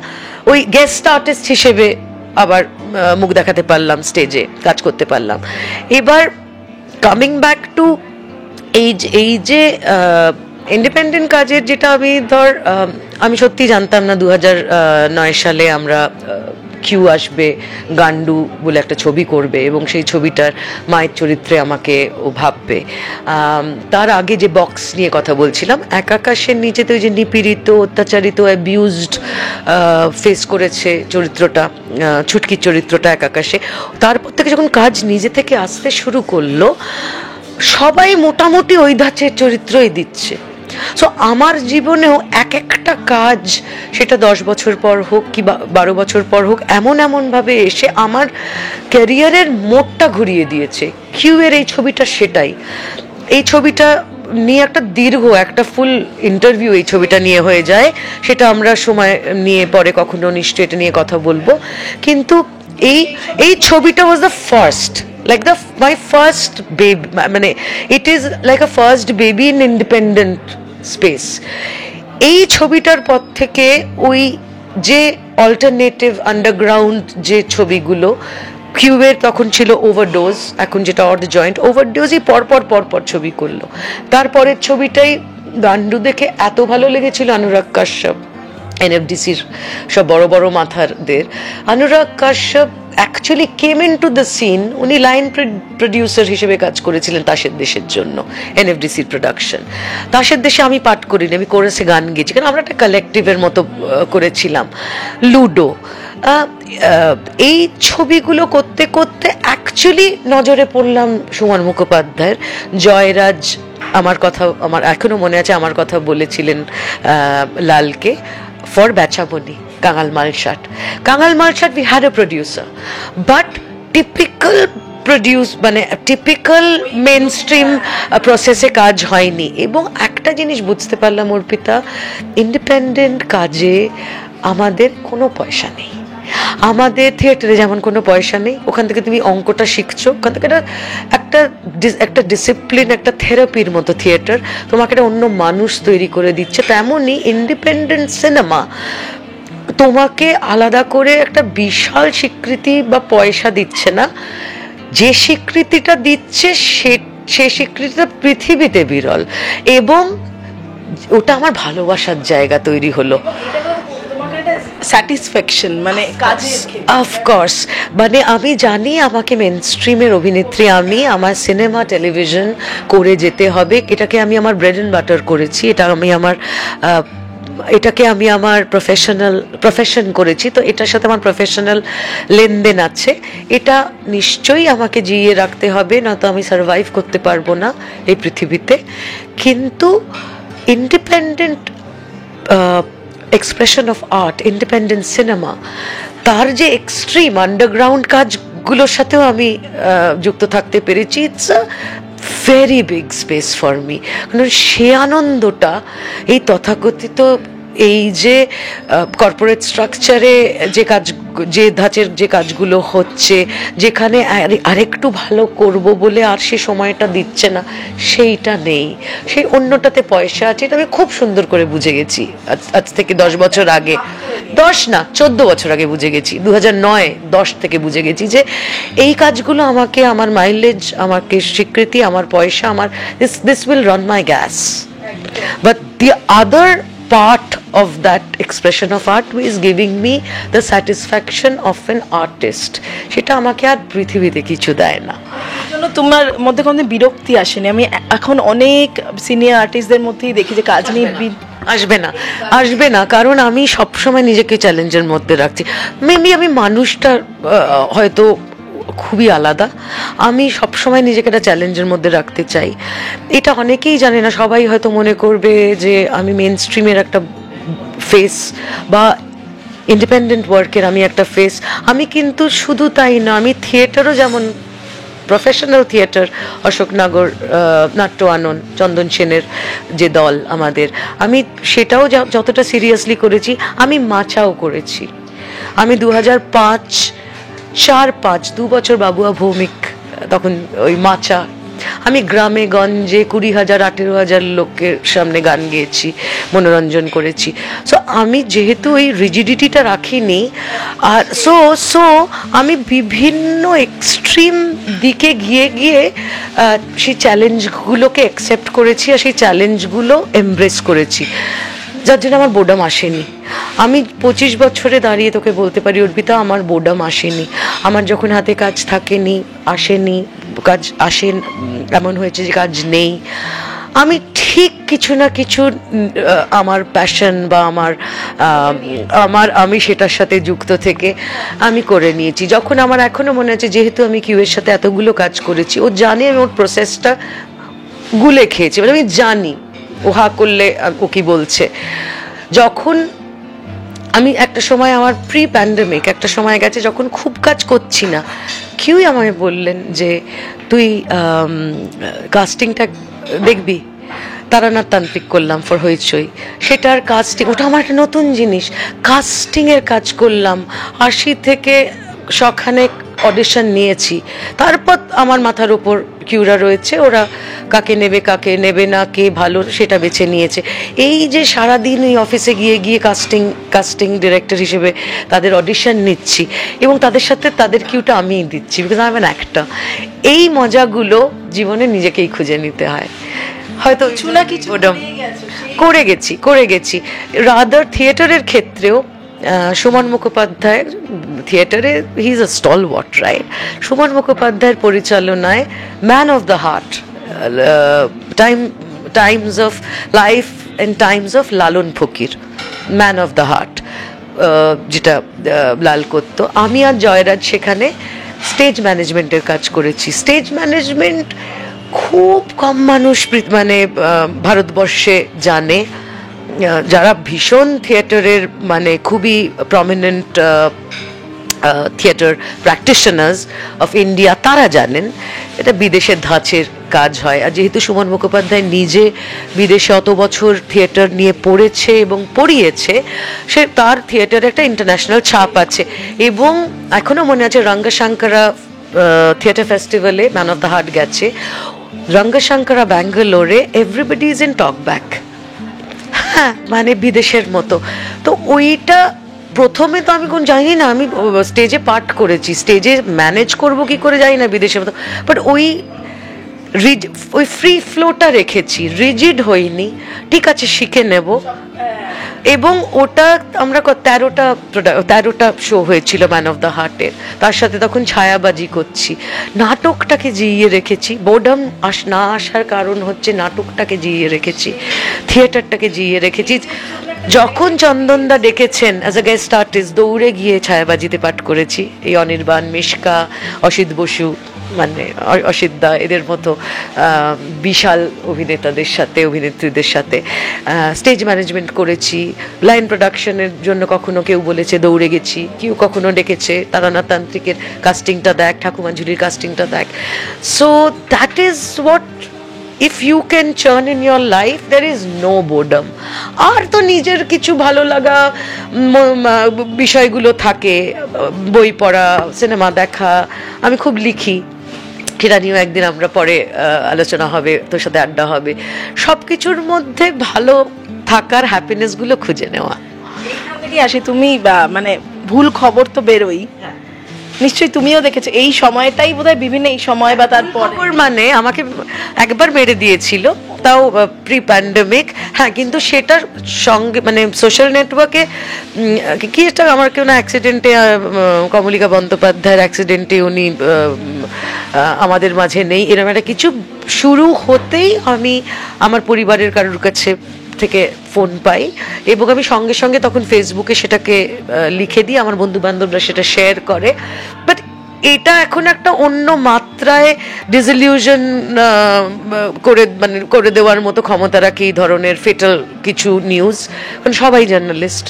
ওই গেস্ট আর্টিস্ট হিসেবে আবার মুখ দেখাতে পারলাম, স্টেজে কাজ করতে পারলাম। এবার কামিং ব্যাক টু এই যে ইন্ডিপেন্ডেন্ট কাজের, যেটা আমি সত্যি জানতাম না 2009 সালে আমরা কিউ আসবে, গান্ডু বলে একটা ছবি করবে এবং সেই ছবিটার মায়ের চরিত্রে আমাকে ও ভাববে। তার আগে যে বক্স নিয়ে কথা বলছিলাম, একাকাশের নিচেতে ওই যে নিপীড়িত, অত্যাচারিত, অ্যাবিউজড ফেস করেছে চরিত্রটা, ছুটকির চরিত্রটা একাকাশে। তারপর থেকে যখন কাজ নিজে থেকে আসতে শুরু করলো, সবাই মোটামুটি ওই ধাঁচের চরিত্রই দিচ্ছে। সো আমার জীবনেও একটা কাজ, সেটা 10 বছর পর হোক কি 12 বছর পর হোক, এমনভাবে এসে আমার ক্যারিয়ারের মোড়টা ঘুরিয়ে দিয়েছে। কিউয়ের এই ছবিটা সেটাই। এই ছবিটা নিয়ে একটা ফুল ইন্টারভিউ এই ছবিটা নিয়ে হয়ে যায়, সেটা আমরা সময় নিয়ে পরে কখনো নিশ্চয়ই এটা নিয়ে কথা বলবো। কিন্তু এই ছবিটা was the first, like my first baby, মানে it is like a first baby in independent space. এই ছবিটার পর থেকে ওই যে অল্টারনেটিভ আন্ডারগ্রাউন্ড যে ছবিগুলো, কিউবের তখন ছিল ওভারডোজ, এখন যেটা অর দ্য জয়েন্ট, ওভারডোজই পরপর ছবি করলো। তারপরের ছবিটাই গান্ডু দেখে এত ভালো লেগেছিল অনুরাগ কাশ্যপ, এনএফডিসির সব বড় বড় মাথাদের, Anurag Kashyap actually came in to the scene. উনি লাইন প্রডিউসার হিসেবে কাজ করেছিলেন তাসের দেশের জন্য, এনএফডিসির প্রোডাকশন। তাসের দেশে আমি পাঠ করিনি, আমি কোরাসে গান গেয়েছি, কারণ আমরা একটা কালেকটিভের মতো করেছিলাম। লুডো, এই ছবিগুলো করতে করতে অ্যাকচুয়ালি নজরে পড়লাম সুমন মুখোপাধ্যায়ের। জয়রাজ আমার কথা, আমার এখনো মনে আছে, আমার কথা বলেছিলেন লালকে for বেচামনি, Kangal Malsat. Kangal Malsat we had a producer, but typical মানে টিপিক্যাল মেন স্ট্রিম প্রসেসে কাজ হয়নি। এবং একটা জিনিস বুঝতে পারলাম অর্পিতা, ইন্ডিপেন্ডেন্ট কাজে আমাদের কোনো পয়সা নেই। আমাদের থিয়েটারে যেমন কোনো পয়সা নেই, ওখান থেকে তুমি অঙ্কটা শিখছো, ওখান থেকে একটা ডিসিপ্লিন, একটা থেরাপির মতো থিয়েটার তোমাকে একটা অন্য মানুষ তৈরি করে দিচ্ছে। তেমনই ইন্ডিপেন্ডেন্ট সিনেমা তোমাকে আলাদা করে একটা বিশাল স্বীকৃতি বা পয়সা দিচ্ছে না। যে স্বীকৃতিটা দিচ্ছে সে স্বীকৃতিটা পৃথিবীতে বিরল, এবং ওটা আমার ভালোবাসার জায়গা তৈরি হলো। স্যাটিসফ্যাকশন মানে কাজের, অফকোর্স, মানে আমি জানি আমাকে মেন স্ট্রিমের অভিনেত্রী, আমি আমার সিনেমা টেলিভিশন করে যেতে হবে। এটাকে আমি আমার ব্রেড অ্যান্ড বাটার করেছি, এটাকে আমি আমার প্রফেশন করেছি, তো এটার সাথে আমার প্রফেশনাল লেনদেন আছে। এটা নিশ্চয়ই আমাকে জিইয়ে রাখতে হবে, নয়তো আমি সার্ভাইভ করতে পারবো না এই পৃথিবীতে। কিন্তু independent expression of art, independent cinema, তার যে এক্সট্রিম আন্ডারগ্রাউন্ড কাজগুলোর সাথেও আমি যুক্ত থাকতে পেরেছি। It's a very big space for me. কারণ সে আনন্দটা এই তথাকথিত এই যে কর্পোরেট স্ট্রাকচারে যে ধাঁচের যে কাজগুলো হচ্ছে, যেখানে আরেকটু ভালো করব বলে আর সে সময়টা দিচ্ছে না, সেইটা নেই। সেই অন্যটাতে পয়সা আছে, এটা আমি খুব সুন্দর করে বুঝে গেছি আজ থেকে 10 বছর আগে, 10 না 14 বছর আগে বুঝে গেছি। 2009-10 থেকে বুঝে গেছি যে এই কাজগুলো আমাকে, আমার মাইলেজ, আমাকে স্বীকৃতি, আমার পয়সা, আমার this will run my gas, but the other part of that expression of art is giving me the satisfaction of an artist. সেটা আমাকে আর পৃথিবীতে কিছু দেয় না। জন্য তোমার মধ্যে কোনো বিরক্তি আসেনি? আমি এখন অনেক সিনিয়র আর্টিস্টদের মধ্যেই দেখি যে কাজ নিয়ে আসবে না, কারণ আমি সবসময় নিজেকে চ্যালেঞ্জের মধ্যে রাখছি। মেবি আমি মানুষটা হয়তো খুবই আলাদা, আমি সবসময় নিজেকে একটা চ্যালেঞ্জের মধ্যে রাখতে চাই। এটা অনেকেই জানে না, সবাই হয়তো মনে করবে যে আমি মেন স্ট্রিমের একটা ফেস বা ইন্ডিপেন্ডেন্ট ওয়ার্কের আমি একটা ফেস। আমি কিন্তু শুধু তাই না, আমি থিয়েটারও, যেমন প্রফেশনাল থিয়েটার অশোকনগর নাট্য আনন, চন্দন সেনের যে দল আমাদের, আমি সেটাও যতটা সিরিয়াসলি করেছি, আমি মাচাও করেছি। আমি 2005 2 বছর বাবুয়া ভৌমিক, তখন ওই মাচা, আমি গ্রামে গঞ্জে 20,000 18,000 লোকের সামনে গান গেয়েছি, মনোরঞ্জন করেছি। সো আমি যেহেতু ওই রিজিডিটিটা রাখিনি, আর সো আমি বিভিন্ন এক্সট্রিম দিকে গিয়ে সেই চ্যালেঞ্জগুলোকে অ্যাকসেপ্ট করেছি, আর সেই চ্যালেঞ্জগুলো এমব্রেস করেছি, যার জন্য আমার বোর্ডাম আসেনি। আমি 25 বছরে দাঁড়িয়ে তোকে বলতে পারি অর্পিতা, আমার বোর্ডাম আসেনি। আমার যখন হাতে কাজ থাকেনি, আসেনি, কাজ আসেন, এমন হয়েছে যে কাজ নেই, আমি ঠিক কিছু না কিছু আমার প্যাশন বা আমি সেটার সাথে যুক্ত থেকে আমি করে নিয়েছি। যখন আমার এখনো মনে আছে, যেহেতু আমি কিউয়ের সাথে এতগুলো কাজ করেছি, ও জানে আমি ওর প্রসেসটা গুলে খেয়েছি, মানে আমি জানি ও হা করলে ও কি বলছে। যখন আমি একটা সময়, আমার প্রি প্যান্ডেমিক একটা সময় গেছে, যখন খুব কাজ করছি না, কিউই আমাকে বললেন যে তুই কাস্টিংটা দেখবি। তারানাথ তান্ত্রিক করলাম ফর হইচই, সেটার কাস্টিং, ওটা আমার একটা নতুন জিনিস, কাস্টিংয়ের কাজ করলাম। 80 থেকে 100 অডিশন নিয়েছি। তারপর আমার মাথার ওপর কিউরা রয়েছে, ওরা কাকে নেবে কাকে নেবে না, কে ভালো সেটা বেছে নিয়েছে। এই যে সারাদিন এই অফিসে গিয়ে কাস্টিং ডিরেক্টর হিসেবে তাদের অডিশন নিচ্ছি, এবং তাদের সাথে তাদের কিউটা আমিই দিচ্ছি, because I am an actor. এই মজাগুলো জীবনে নিজেকেই খুঁজে নিতে হয়। হয়তো করে গেছি রাদার থিয়েটারের ক্ষেত্রেও সুমন মুখোপাধ্যায় থিয়েটারে he is a stalwart right Suman মুখোপাধ্যায়ের পরিচালনায় man of the heart times of life and times of Lalon Fakir man of the heart যেটা লাল করতো আমি আর জয়রাজ সেখানে স্টেজ ম্যানেজমেন্টের কাজ করেছি স্টেজ ম্যানেজমেন্ট খুব কম মানুষ মানে ভারতবর্ষে জানে যারা ভীষণ থিয়েটারের মানে খুবই prominent theatre practitioners of India তারা জানেন এটা বিদেশের ধাঁচের কাজ হয় আর যেহেতু সুমন মুখোপাধ্যায় নিজে বিদেশে অত বছর থিয়েটার নিয়ে পড়েছে এবং পড়িয়েছে সে তার থিয়েটারে একটা ইন্টারন্যাশনাল ছাপ আছে এবং এখনও মনে আছে রঙ্গশঙ্করা থিয়েটার ফেস্টিভ্যালে ম্যান অফ দ্য হার্ট গেছে রঙ্গশঙ্করা ব্যাঙ্গালোরে everybody is in talk back হ্যাঁ মানে বিদেশের মতো তো ওইটা প্রথমে তো আমি কোন জানি না আমি স্টেজে পাঠ করেছি স্টেজে ম্যানেজ করবো কি করে জানি না বিদেশের মতো বাট ওই ফ্রি ফ্লোটা রেখেছি রিজিড হইনি ঠিক আছে শিখে নেব এবং ওটা আমরা 13টা শো হয়েছিল ম্যান অফ দ্য হার্টের তার সাথে তখন ছায়াবাজি করছি নাটকটাকে জিইয়ে রেখেছি বোর্ডম না আসার কারণ হচ্ছে নাটকটাকে জিইয়ে রেখেছি থিয়েটারটাকে জিইয়ে রেখেছি যখন চন্দনদা ডেকেছেন অ্যাজ আ গেস্ট আর্টিস্ট দৌড়ে গিয়ে ছায়াবাজিতে পাঠ করেছি এই অনির্বাণ মিশকা অসিত বসু মানে অসিত দা এদের মতো বিশাল অভিনেত্রীদের সাথে স্টেজ ম্যানেজমেন্ট করেছি লাইন প্রোডাকশনের জন্য কখনো কেউ বলেছে দৌড়ে গেছি কেউ কখনো ডেকেছে তারানাথ তান্ত্রিকের কাস্টিংটা দেখ ঠাকুমা ঝুলির কাস্টিংটা দেখ so that is what if you can churn in your life there is no boredom আর তো নিজের কিছু ভালো লাগা বিষয়গুলো থাকে বই পড়া সিনেমা দেখা আমি খুব লিখি সেটা নিয়েও একদিন আমরা পরে আলোচনা হবে তোর সাথে আড্ডা হবে সব কিছুর মধ্যে ভালো থাকার হ্যাপিনেসগুলো খুঁজে নেওয়া এখান থেকে আসি তুমি মানে ভুল খবর তো বেরোই নিশ্চয়ই তুমিও দেখেছো এই সময়টাই বোধহয় বিভিন্ন এই সময় বা তারপর মানে আমাকে একবার মেরে দিয়েছিল তাও প্রি প্যান্ডেমিক হ্যাঁ কিন্তু সেটার সঙ্গে মানে সোশ্যাল নেটওয়ার্কে কি একটা আমার কেউ না অ্যাক্সিডেন্টে কমলিকা বন্দ্যোপাধ্যায়ের অ্যাক্সিডেন্টে উনি আমাদের মাঝে নেই এরকম একটা কিছু শুরু হতেই আমি আমার পরিবারের কারোর কাছে থেকে ফোন পাই এবং আমি সঙ্গে সঙ্গে তখন ফেসবুকে সেটাকে লিখে দিই আমার বন্ধু বান্ধবরা সেটা শেয়ার করে বাট এটা এখন একটা অন্য মাত্রায় ডিসইলিউশন করে দেওয়ার মতো ক্ষমতা রাখে এই ধরনের ফেটাল কিছু নিউজ কারণ সবাই জার্নালিস্ট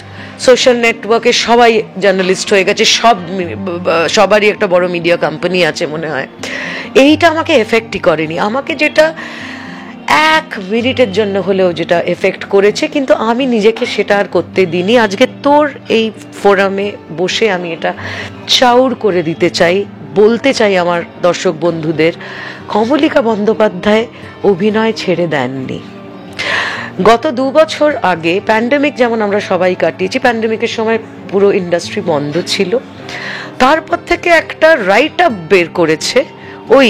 সোশ্যাল নেটওয়ার্কে সবাই জার্নালিস্ট হয়ে গেছে সবারই একটা বড় মিডিয়া কোম্পানি আছে মনে হয় এইটা আমাকে এফেক্টই করেনি আমাকে যেটা 1 মিনিটের জন্য হলেও যেটা এফেক্ট করেছে কিন্তু আমি নিজেকে সেটা আর করতে দিইনি আজকে তোর এই ফোরামে বসে আমি এটা চাউর করে দিতে চাই বলতে চাই আমার দর্শক বন্ধুদের কমলিকা বন্দ্যোপাধ্যায় অভিনয় ছেড়ে দেননি গত 2 বছর আগে প্যান্ডেমিক যেমন আমরা সবাই কাটিয়েছি প্যান্ডেমিকের সময় পুরো ইন্ডাস্ট্রি বন্ধ ছিল তারপর থেকে একটা রাইট আপ বের করেছে ওই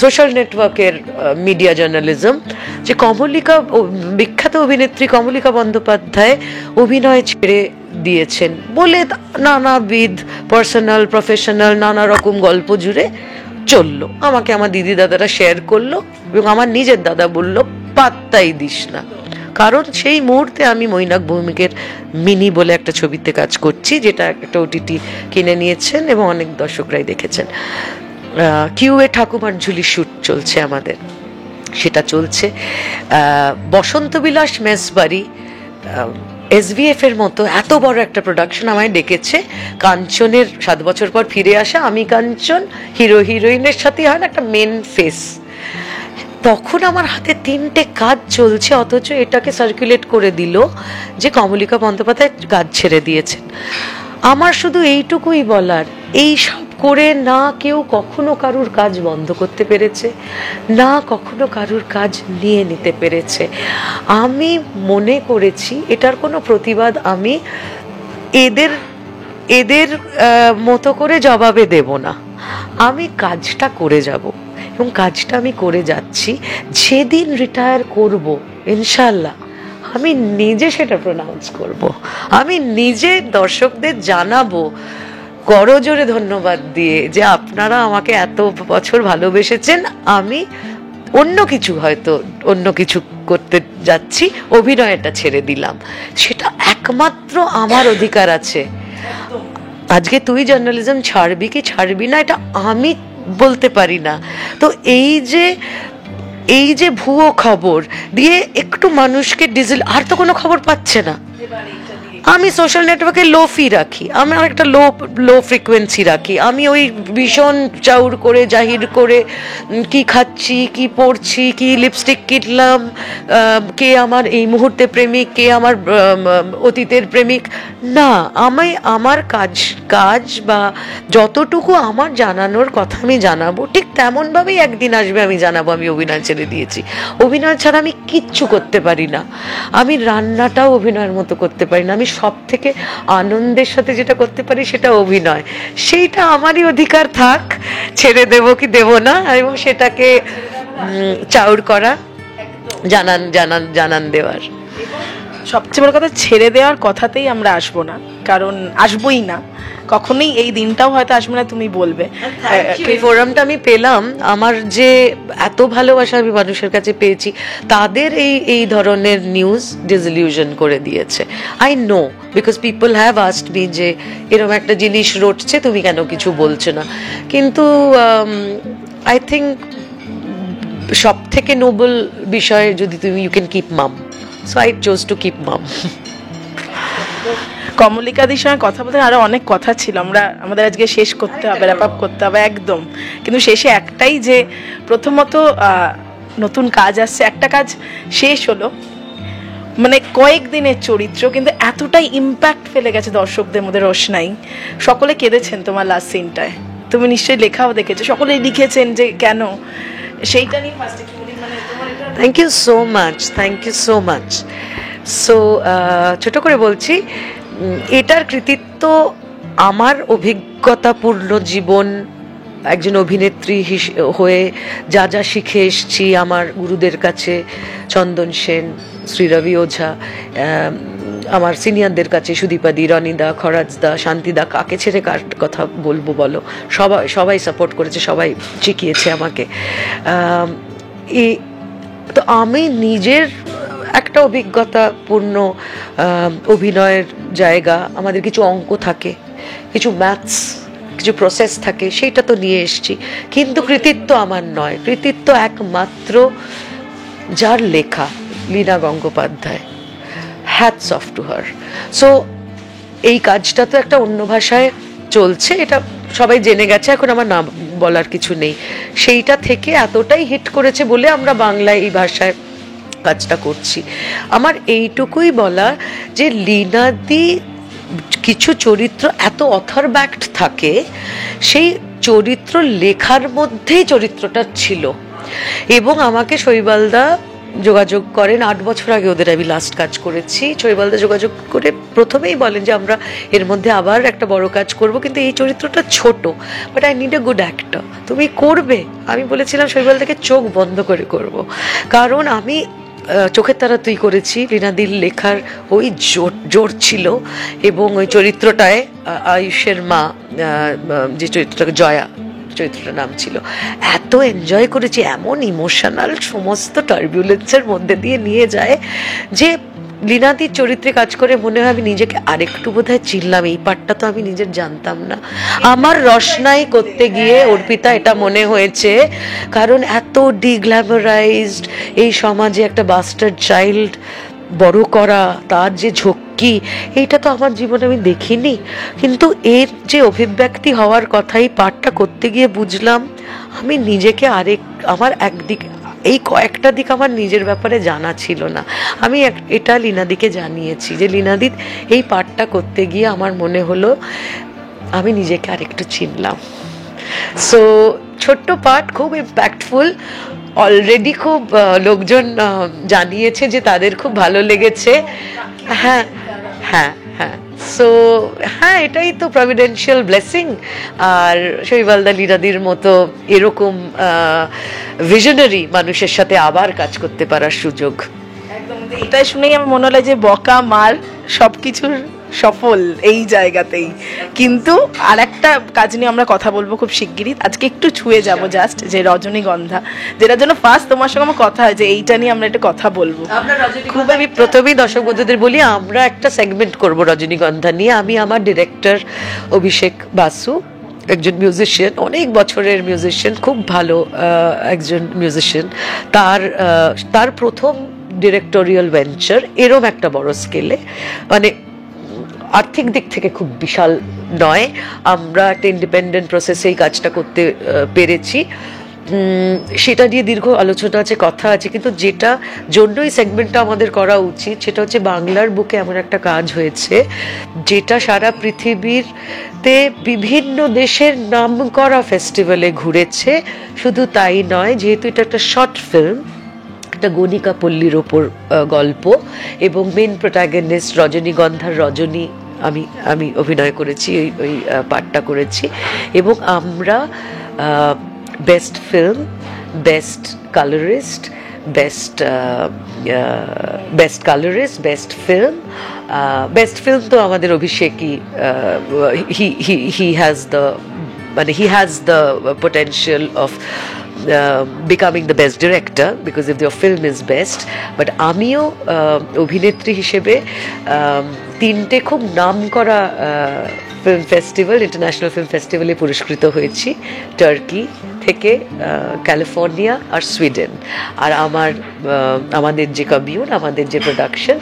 সোশ্যাল নেটওয়ার্কের মিডিয়া জার্নালিজম যে বিখ্যাত অভিনেত্রী কমলিকা বন্দ্যোপাধ্যায় অভিনয় ছেড়ে দিয়েছেন বলে নানাবিধ পার্সোনাল প্রফেশনাল নানা রকম গল্প জুড়ে চললো আমাকে আমার দিদি দাদারা শেয়ার করলো এবং আমার নিজের দাদা বলল পাত্তাই দিস না কারণ সেই মুহূর্তে আমি মৈনাক ভৌমিকের মিনি বলে একটা ছবিতে কাজ করছি যেটা একটা ওটিটি কিনে নিয়েছেন এবং অনেক দর্শকরাই দেখেছেন কিউএ ঠাকুমার ঝুলি শুট চলছে আমাদের সেটা চলছে বসন্ত বিলাস মেসবাড়ি এসভিএফ এর মতো এত বড় একটা প্রোডাকশন আমায় ডেকেছে কাঞ্চনের 7 বছর পর ফিরে আসা আমি কাঞ্চন হিরো হিরোইনের সাথে হয় না একটা মেন ফেস তখন আমার হাতে 3টে কাজ চলছে অথচ এটাকে সার্কুলেট করে দিল যে কমলিকা বন্দ্যোপাধ্যায় কাজ ছেড়ে দিয়েছেন আমার শুধু এইটুকুই বলার এই সব করে না কেউ কখনো কারুর কাজ বন্ধ করতে পেরেছে না কখনো কারুর কাজ নিয়ে নিতে পেরেছে আমি মনে করেছি এটার কোনো প্রতিবাদ আমি এদের মতো করে জবাবে দেব না আমি কাজটা করে যাব এবং কাজটা আমি করে যাচ্ছি যেদিন রিটায়ার করব ইনশাল্লাহ আমি নিজে সেটা প্রোনাউন্স করব, আমি নিজে দর্শকদের জানাবো করজোরে ধন্যবাদ দিয়ে যে আপনারা আমাকে এত বছর ভালোবেসেছেন। আমি অন্য কিছু, হয়তো অন্য কিছু করতে যাচ্ছি, অভিনয়টা ছেড়ে দিলাম, সেটা একমাত্র আমার অধিকার আছে। আজকে তুই জার্নালিজম ছাড়বি কি ছাড়বি না এটা আমি বলতে পারি না। তো এই যে ভুয়ো খবর দিয়ে একটু মানুষকে ডিজেল, আর তো কোনো খবর পাচ্ছে না। আমি সোশ্যাল নেটওয়ার্কে লো ফি রাখি, আমার একটা লো ফ্রিকোয়েন্সি রাখি, আমি ওই ভীষণ চাউর করে জাহির করে কি খাচ্ছি, কি পড়ছি, কি লিপস্টিক কিনলাম, কে আমার এই মুহূর্তে প্রেমিক, কে আমার অতীতের প্রেমিক, না। আমার কাজ বা যতটুকু আমার জানানোর কথা আমি জানাবো, ঠিক তেমনভাবেই একদিন আসবে আমি জানাবো আমি অভিনয় ছেড়ে দিয়েছি। অভিনয় ছাড়া আমি কিচ্ছু করতে পারি না, আমি রান্নাটাও অভিনয়ের মতো করতে পারি না, আমি সব থেকে আনন্দের সাথে যেটা করতে পারি সেটা অভিনয়। সেইটা আমারই অধিকার, থাক, ছেড়ে দেব কি দেব না, এবং সেটাকে চাউর করা, জানান দেওয়ার। সবচেয়ে বড় কথা, ছেড়ে দেওয়ার কথাতেই আমরা আসবো না, কারণ আসবোই না কখনোই, এই দিনটাও হয়তো আসবে না, তুমি বলবে। এই ফোরামটা আমি পেলাম, আমার যে এত ভালোবাসা আমি মানুষের কাছে পেয়েছি, তাদের এই ধরনের নিউজ ডিসইলিউশন করে দিয়েছে। I know, because people have asked me যে এরকম একটা জিনিস রটছে, তুমি কেন কিছু বলছো না। কিন্তু আই থিঙ্ক সব থেকে নোবেল বিষয় যদি তুমি you can keep mum, so I chose to keep mum. কমলিকাদির সঙ্গে কথা বলতে আরো অনেক কথা ছিল, আমাদের আজকে শেষ করতে হবে, র্যাপ আপ করতে হবে একদম। কিন্তু শেষে একটাই, যে প্রথমত নতুন কাজ আসছে, একটা কাজ শেষ হলো, মানে কয়েকদিনের চরিত্র, কিন্তু এতটাই ইম্প্যাক্ট ফেলে গেছে দর্শকদের মধ্যে। রোশনাই, সকলে কেঁদেছেন তোমার লাস্ট সিনটায়, তুমি নিশ্চয়ই লেখাও দেখেছো, সকলেই লিখেছেন যে কেন, সেইটা নিয়ে ফার্স্টে কি বলি, মানে তোমার এটা। Thank you so much, thank you so much. So ছোট করে বলছি, এটার কৃতিত্ব আমার অভিজ্ঞতাপূর্ণ জীবন, একজন অভিনেত্রী হয়ে যা যা শিখে এসছি আমার গুরুদের কাছে, চন্দন সেন, শ্রীরবি ওঝা, আমার সিনিয়রদের কাছে সুদীপাদি, রনিদা, খরাজদা, শান্তিদা, কাকে ছেড়ে কার কথা বলবো বলো, সবাই সাপোর্ট করেছে, সবাই শিখিয়েছে আমাকে। তো আমি নিজের একটা অভিজ্ঞতাপূর্ণ অভিনয়ের জায়গা, আমাদের কিছু অঙ্ক থাকে, কিছু ম্যাথস, কিছু প্রসেস থাকে, সেইটা তো নিয়ে এসছি, কিন্তু কৃতিত্ব আমার নয়, কৃতিত্ব একমাত্র যার লেখা, Leena Gangopadhyay, hats off to her. So এই কাজটা তো একটা অন্য ভাষায় চলছে, এটা সবাই জেনে গেছে, এখন আমার না বলার কিছু নেই। সেইটা থেকে এতটাই হিট করেছে বলে আমরা বাংলায় এই ভাষায় কাজটা করছি। আমার এইটুকুই বলা যে লীনাদি কিছু চরিত্র এত অথর ব্যাক্ট থাকে, সেই চরিত্র লেখার মধ্যেই চরিত্রটা ছিল। এবং আমাকে শৈবালদা যোগাযোগ করেন, 8 বছর আগে ওদের আমি লাস্ট কাজ করেছি। শৈবালদা যোগাযোগ করে প্রথমেই বলেন যে আমরা এর মধ্যে আবার একটা বড় কাজ করব, কিন্তু এই চরিত্রটা ছোট, but I need a good actor, তুমি করবে? আমি বলেছিলাম শৈবালদাকে চোখ বন্ধ করে করব, কারণ আমি চোখের তারা তুই করেছি, লীনাদির লেখার ওই জোর ছিল, এবং ওই চরিত্রটায় আয়ুষের মা, যে চরিত্রটাকে জয়া চরিত্রটার নাম ছিল, এত এনজয় করেছি, এমন ইমোশনাল সমস্ত টার্বুলেন্সের মধ্যে দিয়ে নিয়ে যায় যে লীনাদির চরিত্রে কাজ করে মনে হয় আমি নিজেকে আরেকটু বোধহয় চিনলাম, এই পার্টটা তো আমি নিজের জানতাম না। আমার রসনাই করতে গিয়ে অর্পিতা এটা মনে হয়েছে, কারণ এত ডিগ্ল্যামারাইজড এই সমাজে একটা বাস্টার্ড চাইল্ড বড় করা, তার যে ঝক্কি, এইটা তো আমার জীবনে আমি দেখিনি, কিন্তু এর যে অভিব্যক্তি হওয়ার কথা, এই পাঠটা করতে গিয়ে বুঝলাম আমি নিজেকে আমার একদিক, এই কয়েকটা দিক আমার নিজের ব্যাপারে জানা ছিল না। আমি এটা লীনাদিকে জানিয়েছি যে লীনাদি এই পাঠটা করতে গিয়ে আমার মনে হলো আমি নিজেকে আরেকটু চিনলাম। সো ছোট্ট পাঠ, খুব ইম্প্যাক্টফুল, অলরেডি খুব লোকজন জানিয়েছে যে তাদের খুব ভালো লেগেছে। হ্যাঁ হ্যাঁ হ্যাঁ, সো হ্যাঁ, এটাই তো প্রভিডেন্সিয়াল ব্লেসিং। আর শৈবালদা লীনাদির মতো এরকম ভিশনারি মানুষের সাথে আবার কাজ করতে পারার সুযোগ। একদম এটাই শুনেই আমার মনে হলো যে বকা মার সবকিছুর সফল এই জায়গাতেই। কিন্তু আর একটা কাজ নিয়ে আমরা কথা বলবো খুব শিগগিরই, আজকে একটু ছুঁয়ে যাব জাস্ট, যে রজনীগন্ধা, যেটার জন্য ফার্স্ট তোমার সঙ্গে আমার কথা হয় যে এইটা নিয়ে আমরা একটু কথা বলবো। খুব আমি প্রথমেই দর্শক বন্ধুদের বলি, আমরা একটা সেগমেন্ট করব রজনীগন্ধা নিয়ে। আমি আমার ডিরেক্টর অভিষেক বাসু, একজন মিউজিশিয়ান, অনেক বছরের মিউজিশিয়ান, খুব ভালো একজন মিউজিশিয়ান, তার প্রথম ডিরেক্টোরিয়াল ভেঞ্চার এরম একটা বড় স্কেলে, মানে আর্থিক দিক থেকে খুব বিশাল নয়, আমরা একটা ইন্ডিপেন্ডেন্ট প্রসেসে এই কাজটা করতে পেরেছি। সেটা নিয়ে দীর্ঘ আলোচনা আছে, কথা আছে, কিন্তু যেটা জন্য এই সেগমেন্টটা আমাদের করা উচিত সেটা হচ্ছে বাংলার বুকে এমন একটা কাজ হয়েছে যেটা সারা পৃথিবীতে বিভিন্ন দেশের নামকরা ফেস্টিভ্যালে ঘুরেছে। শুধু তাই নয়, যেহেতু এটা একটা শর্ট ফিল্ম, একটা গণিকা পল্লীর ওপর গল্প, এবং মেন প্রোটাগনিস্ট রজনীগন্ধার রজনী আমি অভিনয় করেছি, ওই পার্টটা করেছি। এবং আমরা best film, best colourist, best film তো আমাদের অভিষেকই, he has the potential of becoming the best director because if your film is best, but আমিও অভিনেত্রী হিসেবে তিনটে খুব নামকরা ফিল্ম ফেস্টিভ্যাল, ইন্টারন্যাশনাল ফিল্ম ফেস্টিভ্যালে পুরস্কৃত হয়েছি, টার্কি থেকে, ক্যালিফোর্নিয়া আর সুইডেন। আর আমাদের যে কমিউন, আমাদের যে প্রোডাকশন,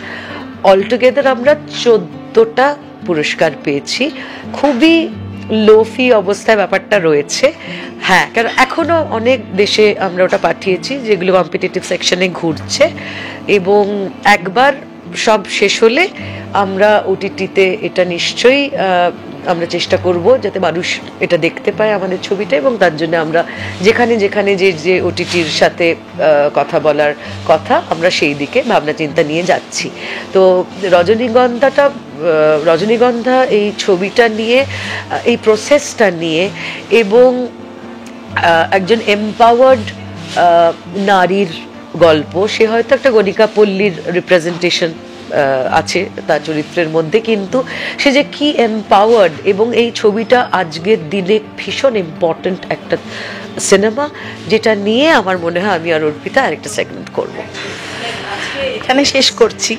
অলটুগেদার আমরা 14টা পুরস্কার পেয়েছি। খুবই লোফি অবস্থায় ব্যাপারটা রয়েছে, হ্যাঁ, কারণ এখনো অনেক দেশে আমরা ওটা পাঠিয়েছি যেগুলো কম্পিটিটিভ সেকশনে ঘুরছে, এবং একবার সব শেষ হলে আমরা ওটিটিতে এটা নিশ্চয়ই আমরা চেষ্টা করব যাতে মানুষ এটা দেখতে পায় আমাদের ছবিটা, এবং তার জন্য আমরা যেখানে যেখানে যে ওটিটির সাথে কথা বলার কথা, আমরা সেই দিকে ভাবনা চিন্তা নিয়ে যাচ্ছি। তো রজনীগন্ধা এই ছবিটা নিয়ে, এই প্রসেসটা নিয়ে, এবং একজন এম্পাওয়ার্ড নারীর গল্প। সে হয়তো একটা গণিকা পল্লীর রিপ্রেজেন্টেশন আছে তার চরিত্রের মধ্যে, কিন্তু সে যে কি এম্পাওয়ার্ড, এবং এই ছবিটা আজকের দিনে ভীষণ ইম্পর্ট্যান্ট একটা সিনেমা, যেটা নিয়ে আমার মনে হয় আমি আর অর্পিতা আরেকটা সেগমেন্ট করবো। এখানে শেষ করছি,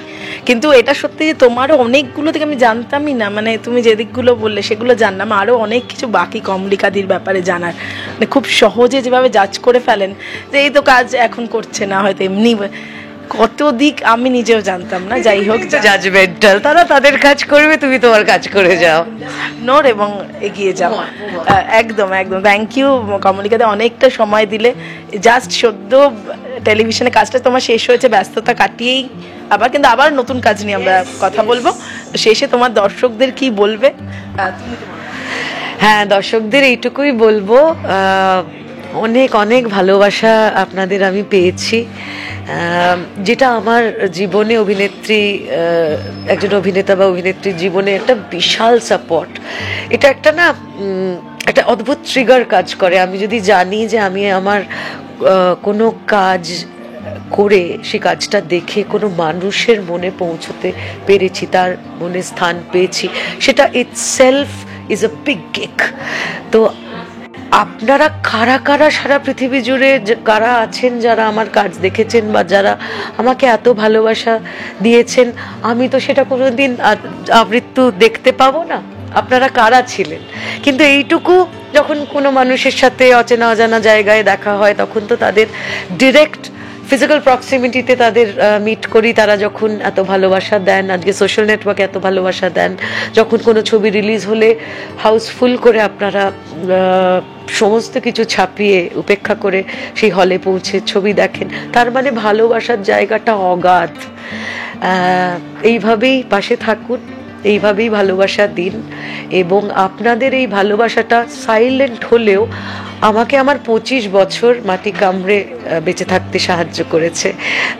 কিন্তু এটা সত্যি যে তোমারও অনেকগুলো থেকে আমি জানতামই না, মানে তুমি যে দিকগুলো বললে সেগুলো জানলাম, আরও অনেক কিছু বাকি কমলিকাদির ব্যাপারে জানার, মানে খুব সহজে যেভাবে জাজ করে ফেলেন যে এই তো কাজ এখন করছে না, হয়তো এমনি, কত দিক আমি নিজেও জানতাম না। যাই হোক, জাজমেন্টাল, তারা তাদের কাজ করবে, তুমি তোমার কাজ করে যাও, নোর, এবং এগিয়ে যাও। একদম একদম, থ্যাংক ইউ কমলিকাদা, অনেকটা সময় দিলে। জাস্ট সদ্য টেলিভিশনে কাজটা তোমার শেষ হয়েছে, ব্যস্ততা কাটিয়েই কিন্তু আবার নতুন কাজ নিয়ে আমরা কথা বলবো। শেষে তোমার দর্শকদের কি বলবে? হ্যাঁ, দর্শকদের এইটুকুই বলবো, অনেক অনেক ভালোবাসা আপনাদের আমি পেয়েছি, যেটা আমার জীবনে একজন অভিনেতা বা অভিনেত্রীর জীবনে একটা বিশাল সাপোর্ট। এটা একটা অদ্ভুত ট্রিগার কাজ করে। আমি যদি জানি যে আমি আমার কোনো কাজ করে সেই কাজটা দেখে কোনো মানুষের মনে পৌঁছতে পেরেছি, তার মনে স্থান পেয়েছি, সেটা itself is a big kick. তো আপনারা কারা কারা সারা পৃথিবী জুড়ে কারা আছেন যারা আমার কাজ দেখেছেন বা যারা আমাকে এত ভালোবাসা দিয়েছেন, আমি তো সেটা কোনোদিন আমৃত্যু দেখতে পাবো না। আপনারা কারা ছিলেন, কিন্তু এইটুকু, যখন কোনো মানুষের সাথে অচেনা অজানা জায়গায় দেখা হয়, তখন তো তাদের ডিরেক্ট ফিজিক্যাল প্রক্সিমিটিতে তাদের মিট করি, তারা যখন এত ভালোবাসা দেন, আজকে সোশ্যাল নেটওয়ার্কে এত ভালোবাসা দেন, যখন কোনো ছবি রিলিজ হলে হাউসফুল করে আপনারা সমস্ত কিছু ছাপিয়ে উপেক্ষা করে সেই হলে পৌঁছে ছবি দেখেন, তার মানে ভালোবাসার জায়গাটা অগাধ। এইভাবেই পাশে থাকুন, এইভাবেই ভালোবাসা দিন, এবং আপনাদের এই ভালোবাসাটা সাইলেন্ট হলেও আমাকে আমার 25 বছর মাটি কামড়ে বেঁচে থাকতে সাহায্য করেছে।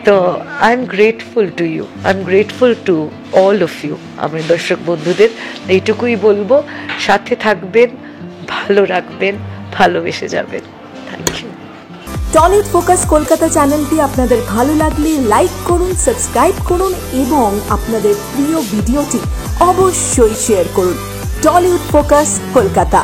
তো I am grateful to you, I am grateful to all of you. আমার দর্শক বন্ধুদের এইটুকুই বলবো, সাথে থাকবেন, ভালো রাখবেন, ভালোবেসে যাবেন। Thank you. Tollywood focus Kolkata চ্যানেলটি আপনাদের ভালো লাগলে লাইক করুন, সাবস্ক্রাইব করুন এবং আপনাদের প্রিয় ভিডিওটি অবশ্যই শেয়ার করুন। Tollywood focus Kolkata.